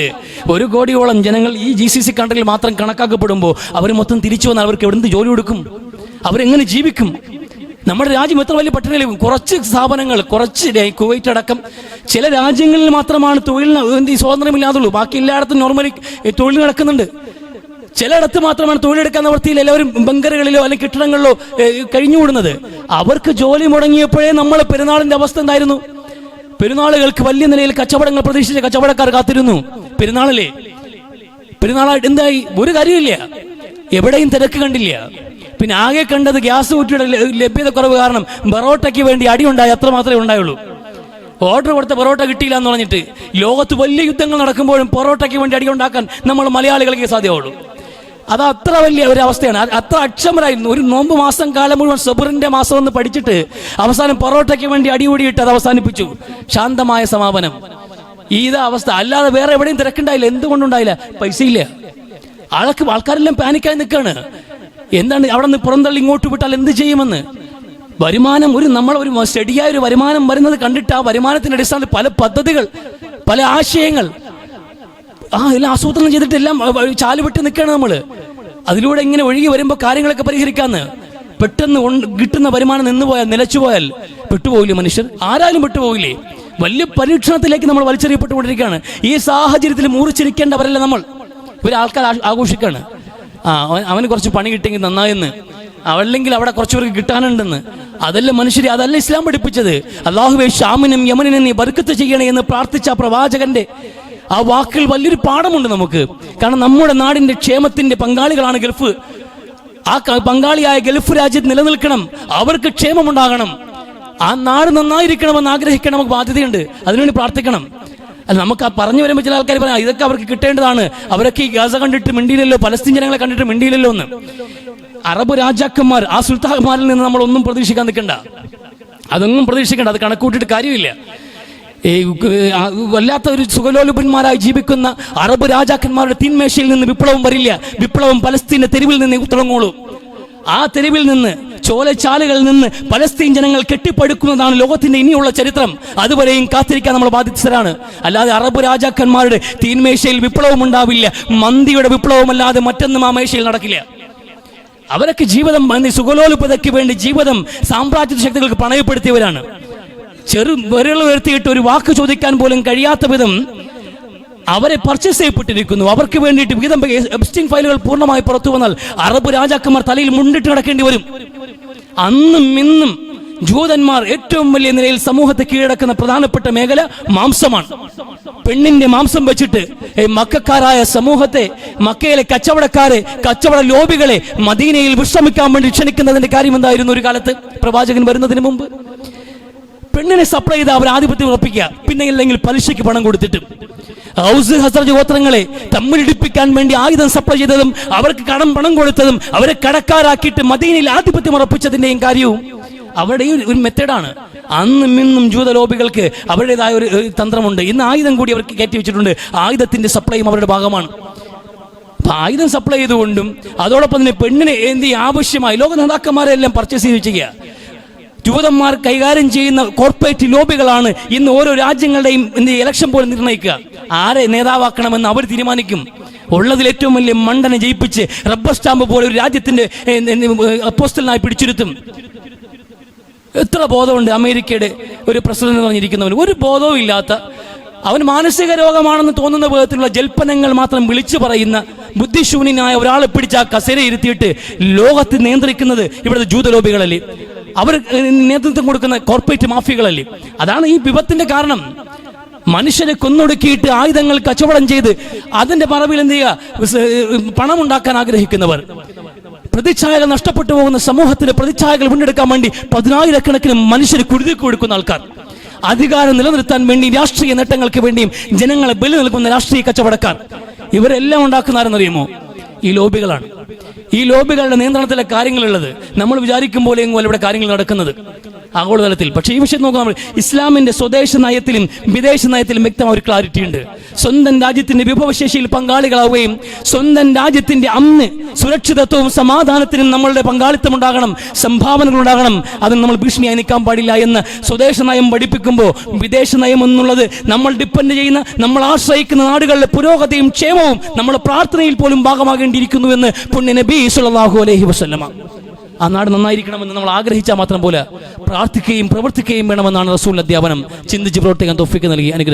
1 കോടിയോളം ജനങ്ങൾ ഈ GCC കൺട്രിയിൽ മാത്രം കണക്കാക്കപ്പെടുമ്പോൾ അവർ മൊത്തം തിരിച്ചു വന്നാൽ അവർക്ക് എവിടുന്ന് ജോലി കൊടുക്കും? അവരെങ്ങനെ ജീവിക്കും? നമ്മുടെ രാജ്യം എത്ര വലിയ പട്ടിണിയിൽ, കുറച്ച് സ്ഥാപനങ്ങൾ, കുറച്ച് കുവൈറ്റ് അടക്കം ചില രാജ്യങ്ങളിൽ മാത്രമാണ് തൊഴിലിന് സ്വാതന്ത്ര്യമില്ലാതുള്ളൂ. ബാക്കി എല്ലായിടത്തും നോർമലി തൊഴിൽ നടക്കുന്നുണ്ട്. ചിലയിടത്ത് മാത്രമാണ് തൊഴിലെടുക്കാൻ നിവൃത്തിയിൽ എല്ലാവരും ബങ്കറുകളിലോ അല്ലെങ്കിൽ കെട്ടിടങ്ങളിലോ കഴിഞ്ഞുകൂടുന്നത്. അവർക്ക് ജോലി മുടങ്ങിയപ്പോഴേ നമ്മൾ പെരുന്നാളിന്റെ അവസ്ഥ എന്തായിരുന്നു? പെരുന്നാളുകൾക്ക് വലിയ നിലയിൽ കച്ചവടങ്ങൾ പ്രതീക്ഷിച്ച കച്ചവടക്കാർ കാത്തിരുന്നു. പെരുന്നാളായിട്ട് എന്തായി? ഒരു കാര്യമില്ല, എവിടെയും തിരക്ക് കണ്ടില്ല. പിന്നെ ആകെ കണ്ടത് ഗ്യാസ് കുറ്റിയുടെ ലഭ്യത കുറവ് കാരണം ബറോട്ടയ്ക്ക് വേണ്ടി അടിയുണ്ടായി, അത്ര മാത്രമേ ഉണ്ടായുള്ളൂ. ഓർഡർ കൊടുത്ത പൊറോട്ട കിട്ടിയില്ല എന്ന് പറഞ്ഞിട്ട് ലോകത്ത് വലിയ യുദ്ധങ്ങൾ നടക്കുമ്പോഴും പൊറോട്ടയ്ക്ക് വേണ്ടി അടിയുണ്ടാക്കാൻ നമ്മൾ മലയാളികൾക്ക് സാധ്യമാവുള്ളൂ. അത് അത്ര വലിയ ഒരു അവസ്ഥയാണ്. അത്ര അക്ഷമരായിരുന്നു. ഒരു നോമ്പ് മാസം കാലം മുഴുവൻ സബറിന്റെ മാസം എന്ന് പഠിച്ചിട്ട് അവസാനം പൊറോട്ടയ്ക്ക് വേണ്ടി അടികൂടിയിട്ട് അത് അവസാനിപ്പിച്ചു. ശാന്തമായ സമാപനം. ഇതാ അവസ്ഥ. അല്ലാതെ വേറെ എവിടെയും തിരക്കുണ്ടായില്ല. എന്തുകൊണ്ടുണ്ടായില്ല? പൈസയില്ല. ആൾക്കാരെല്ലാം പാനിക്കായി നിൽക്കുകയാണ്. എന്താണ് അവിടെ നിന്ന് പുറന്തള്ളി ഇങ്ങോട്ട് വിട്ടാൽ എന്ത് ചെയ്യുമെന്ന്. വരുമാനം ഒരു സ്റ്റഡിയായ ഒരു വരുമാനം വരുന്നത് കണ്ടിട്ട് ആ വരുമാനത്തിന്റെ അടിസ്ഥാനത്തിൽ പല പദ്ധതികൾ, പല ആശയങ്ങൾ എല്ലാം ആസൂത്രണം ചെയ്തിട്ട് എല്ലാം ചാലുവിട്ട് നിൽക്കുകയാണ് നമ്മൾ. അതിലൂടെ ഇങ്ങനെ ഒഴുകി വരുമ്പോൾ കാര്യങ്ങളൊക്കെ പരിഹരിക്കാന്ന്. പെട്ടെന്ന് കിട്ടുന്ന വരുമാനം നിന്നുപോയാൽ, നിലച്ചുപോയാൽ പെട്ടുപോകില്ലേ മനുഷ്യർ? ആരാലും പെട്ടുപോകില്ലേ? വലിയ പരീക്ഷണത്തിലേക്ക് നമ്മൾ വലിച്ചെറിയപ്പെട്ടുകൊണ്ടിരിക്കുകയാണ്. ഈ സാഹചര്യത്തിൽ മുറിച്ചിരിക്കേണ്ടവരല്ല നമ്മൾ. ആൾക്കാർ ആഘോഷിക്കാണ്, അവന് കുറച്ച് പണി കിട്ടിയെങ്കിൽ നന്നായെന്ന്, അല്ലെങ്കിൽ അവിടെ കുറച്ചുപേർക്ക് കിട്ടാനുണ്ടെന്ന്. അതല്ല മനുഷ്യരെ, അതല്ല ഇസ്ലാം പഠിപ്പിച്ചത്. അല്ലാഹുവേ ഷാമിനും യമനിനും നീ ബർക്കത്ത് ചെയ്യണേ എന്ന് പ്രാർത്ഥിച്ച പ്രവാചകന്റെ ആ വാക്കിൽ വലിയൊരു പാഠമുണ്ട് നമുക്ക്. കാരണം നമ്മുടെ നാടിന്റെ ക്ഷേമത്തിന്റെ പങ്കാളികളാണ് ഗൾഫ്. ആ പങ്കാളിയായ ഗൾഫ് രാജ്യത്ത് നിലനിൽക്കണം, അവർക്ക് ക്ഷേമമുണ്ടാകണം, ആ നാട് നന്നായിരിക്കണമെന്ന് ആഗ്രഹിക്കണം. നമുക്ക് ബാധ്യതയുണ്ട്, അതിനുവേണ്ടി പ്രാർത്ഥിക്കണം. അല്ല, നമുക്ക് ആ പറഞ്ഞു വരുമ്പോൾ ചില ആൾക്കാർ പറയാം ഇതൊക്കെ അവർക്ക് കിട്ടേണ്ടതാണ്, അവരൊക്കെ ഈ ഗാസ കണ്ടിട്ട് മിണ്ടിയില്ലല്ലോ, പലസ്തീൻ ജനങ്ങളെ കണ്ടിട്ട് മിണ്ടിയില്ലല്ലോ എന്ന്. അറബ് രാജാക്കന്മാർ, ആ സുൽത്താൻമാരിൽ നിന്ന് നമ്മൾ ഒന്നും പ്രതീക്ഷിക്കാൻ നിൽക്കണ്ട, അതൊന്നും പ്രതീക്ഷിക്കേണ്ട, അത് കണക്കൂട്ടിട്ട് കാര്യമില്ല. വല്ലാത്ത ഒരു സുഖലോലുപന്മാരായി ജീവിക്കുന്ന അറബ് രാജാക്കന്മാരുടെ തീന്മേശയിൽ നിന്ന് വിപ്ലവം വരില്ല. വിപ്ലവം പലസ്തീന്റെ തെരുവിൽ നിന്ന് തുടങ്ങുള്ളൂ. ആ തെരുവിൽ നിന്ന്, ചോലച്ചാലുകളിൽ നിന്ന് പലസ്തീൻ ജനങ്ങൾ കെട്ടിപ്പടുക്കുന്നതാണ് ലോകത്തിന്റെ ഇനിയുള്ള ചരിത്രം. അതുവരെയും കാത്തിരിക്കാൻ നമ്മൾ ബാധ്യസ്ഥരാണ്. അല്ലാതെ അറബ് രാജാക്കന്മാരുടെ തീന്മേശയിൽ വിപ്ലവം ഉണ്ടാവില്ല. മന്തിയുടെ വിപ്ലവമല്ലാതെ മറ്റൊന്നും ആ മേശയിൽ നടക്കില്ല. അവരൊക്കെ ജീവിതം സുഖലോലുപതയ്ക്ക് വേണ്ടി ജീവിതം സാമ്രാജ്യ ശക്തികൾക്ക് പണയപ്പെടുത്തിയവരാണ്. വിരൽ ഉയർത്തിയിട്ട് ഒരു വാക്ക് ചോദിക്കാൻ പോലും കഴിയാത്ത വിധം അവരെ പർച്ചേസ് ചെയ്യപ്പെട്ടിരിക്കുന്നു. അവർക്ക് വേണ്ടിയിട്ട് വിഹിതം എബ്സ്റ്റീൻ ഫയലുകൾ പൂർണ്ണമായി പുറത്തു വന്നാൽ അറബ് രാജാക്കന്മാർ തലയിൽ മുണ്ടിട്ട് നടക്കേണ്ടി വരും. അന്നും ഇന്നും ജൂതന്മാർ ഏറ്റവും വലിയ നിലയിൽ സമൂഹത്തെ കീഴടക്കുന്ന പ്രധാനപ്പെട്ട മേഖല മാംസമാണ്. പെണ്ണിന്റെ മാംസം വെച്ചിട്ട് മക്കാരായ സമൂഹത്തെ, മക്കയിലെ കച്ചവടക്കാരെ, കച്ചവട ലോബികളെ മദീനയിൽ വിശ്രമിക്കാൻ വേണ്ടി ക്ഷണിക്കുന്നതിന്റെ കാര്യം എന്തായിരുന്നു? ഒരു കാലത്ത് പ്രവാചകൻ വരുന്നതിന് മുമ്പ് പെണ്ണിനെ സപ്ലൈ ചെയ്ത് അവർ ആധിപത്യം ഉറപ്പിക്കുക. പിന്നെ ഇല്ലെങ്കിൽ പലിശയ്ക്ക് പണം കൊടുത്തിട്ട് ഔസ് ഹസ്രജ് ഗോത്രങ്ങളെ തമ്മിലിടിപ്പിക്കാൻ വേണ്ടി ആയുധം സപ്ലൈ ചെയ്തതും അവർക്ക് പണം കൊടുത്തതും അവരെ കടക്കാരാക്കിയിട്ട് മദീനയിൽ ആധിപത്യം ഉറപ്പിച്ചതിന്റെയും കാര്യവും അവരുടെ ഒരു മെത്തേഡാണ്. അന്നും ഇന്നും ജൂത ലോബികൾക്ക് അവരുടേതായ ഒരു തന്ത്രമുണ്ട്. ഇന്ന് ആയുധം കൂടി അവർക്ക് കയറ്റി വെച്ചിട്ടുണ്ട്. ആയുധത്തിന്റെ സപ്ലൈയും അവരുടെ ഭാഗമാണ്. അപ്പൊ ആയുധം സപ്ലൈ ചെയ്തുകൊണ്ടും അതോടൊപ്പം തന്നെ പെണ്ണിനെ ആവശ്യമായി ലോക നേതാക്കന്മാരെല്ലാം പർച്ചേസ് ചെയ്ത് ചെയ്യുക. ജൂതന്മാർ കൈകാര്യം ചെയ്യുന്ന കോർപ്പറേറ്റ് ലോബികളാണ് ഇന്ന് ഓരോ രാജ്യങ്ങളുടെയും ഇലക്ഷൻ പോലും നിർണ്ണയിക്കുക. ആരെ നേതാവാക്കണമെന്ന് അവർ തീരുമാനിക്കും. ഉള്ളതിൽ ഏറ്റവും വലിയ മണ്ടനെ ജയിപ്പിച്ച് റബ്ബർ സ്റ്റാമ്പ് പോലെ ഒരു രാജ്യത്തിന്റെ അപ്പോസ്റ്റലിനായി പിടിച്ചിരുത്തും. എത്ര ബോധമുണ്ട് അമേരിക്കയുടെ ഒരു പ്രസിഡന്റ് എന്ന് പറഞ്ഞിരിക്കുന്നവന്? ഒരു ബോധവും ഇല്ലാത്ത, അവൻ മാനസിക രോഗമാണെന്ന് തോന്നുന്ന വിധത്തിലുള്ള ജൽപ്പനങ്ങൾ മാത്രം വിളിച്ചു പറയുന്ന ബുദ്ധിശൂന്യനായ ഒരാളെ പിടിച്ച് ആ കസേര ഇരുത്തിയിട്ട് ലോകത്തെ നിയന്ത്രിക്കുന്നത് ഇവിടുത്തെ ജൂതലോബികളല്ലേ? അവർ നേതൃത്വം കൊടുക്കുന്ന കോർപ്പറേറ്റ് മാഫിയകളല്ലേ? അതാണ് ഈ വിപത്തിന്റെ കാരണം. മനുഷ്യരെ കൊന്നൊടുക്കിയിട്ട് ആയുധങ്ങൾ കച്ചവടം ചെയ്ത് അതിന്റെ മറവിൽ എന്ത് ചെയ്യുക? പണം ഉണ്ടാക്കാൻ ആഗ്രഹിക്കുന്നവർ. പ്രതിച്ഛായകൾ നഷ്ടപ്പെട്ടു പോകുന്ന സമൂഹത്തിന്റെ പ്രതിച്ഛായകൾ വീണ്ടെടുക്കാൻ വേണ്ടി 10,000 മനുഷ്യർ കുരുതി കൊടുക്കുന്ന ആൾക്കാർ, അധികാരം നിലനിർത്താൻ വേണ്ടി രാഷ്ട്രീയ നേട്ടങ്ങൾക്ക് വേണ്ടിയും ജനങ്ങളെ ബലി നൽകുന്ന രാഷ്ട്രീയ കച്ചവടക്കാർ, ഇവരെല്ലാം ഉണ്ടാക്കുന്ന ആരെന്നറിയുമോ? ഈ ലോബികളാണ്. ഈ ലോബികളുടെ നിയന്ത്രണത്തിലെ കാര്യങ്ങളുള്ളത്. നമ്മൾ വിചാരിക്കും പോലെ എങ്ങും ഇവിടെ കാര്യങ്ങൾ നടക്കുന്നത് ആഗോളതലത്തിൽ. പക്ഷേ ഈ വിഷയം നോക്കാം, നമ്മൾ ഇസ്ലാമിന്റെ സ്വദേശ നയത്തിലും വിദേശ നയത്തിലും വ്യക്തമായ ഒരു ക്ലാരിറ്റി ഉണ്ട്. സ്വന്തം രാജ്യത്തിന്റെ വിഭവശേഷിയിൽ പങ്കാളികളാവുകയും സ്വന്തം രാജ്യത്തിന്റെ അന്ന് സുരക്ഷിതത്വവും സമാധാനത്തിനും നമ്മളുടെ പങ്കാളിത്തം ഉണ്ടാകണം, സംഭാവനകൾ ഉണ്ടാകണം. അത് നമ്മൾ ഭീഷണിയായി നിൽക്കാൻ പാടില്ല എന്ന് സ്വദേശ നയം പഠിപ്പിക്കുമ്പോൾ വിദേശ നയം എന്നുള്ളത് നമ്മൾ ഡിപ്പെൻഡ് ചെയ്യുന്ന, നമ്മൾ ആശ്രയിക്കുന്ന നാടുകളിലെ പുരോഗതിയും ക്ഷേമവും നമ്മുടെ പ്രാർത്ഥനയിൽ പോലും ഭാഗമാകേണ്ടിയിരിക്കുന്നു എന്ന് പുണ്യ നബി സല്ലല്ലാഹു അലൈഹി വസല്ലമ. ആ നാട് നന്നായിരിക്കണമെന്ന് നമ്മൾ ആഗ്രഹിച്ചാൽ മാത്രം പോലെ പ്രാർത്ഥിക്കുകയും പ്രവർത്തിക്കുകയും വേണമെന്നാണ് റസൂൽ അധ്യാപനം. ചിന്തിച്ച് പ്രവർത്തിക്കാൻ തൗഫീഖ് നൽകി അനുഗ്രഹിക്കട്ടെ.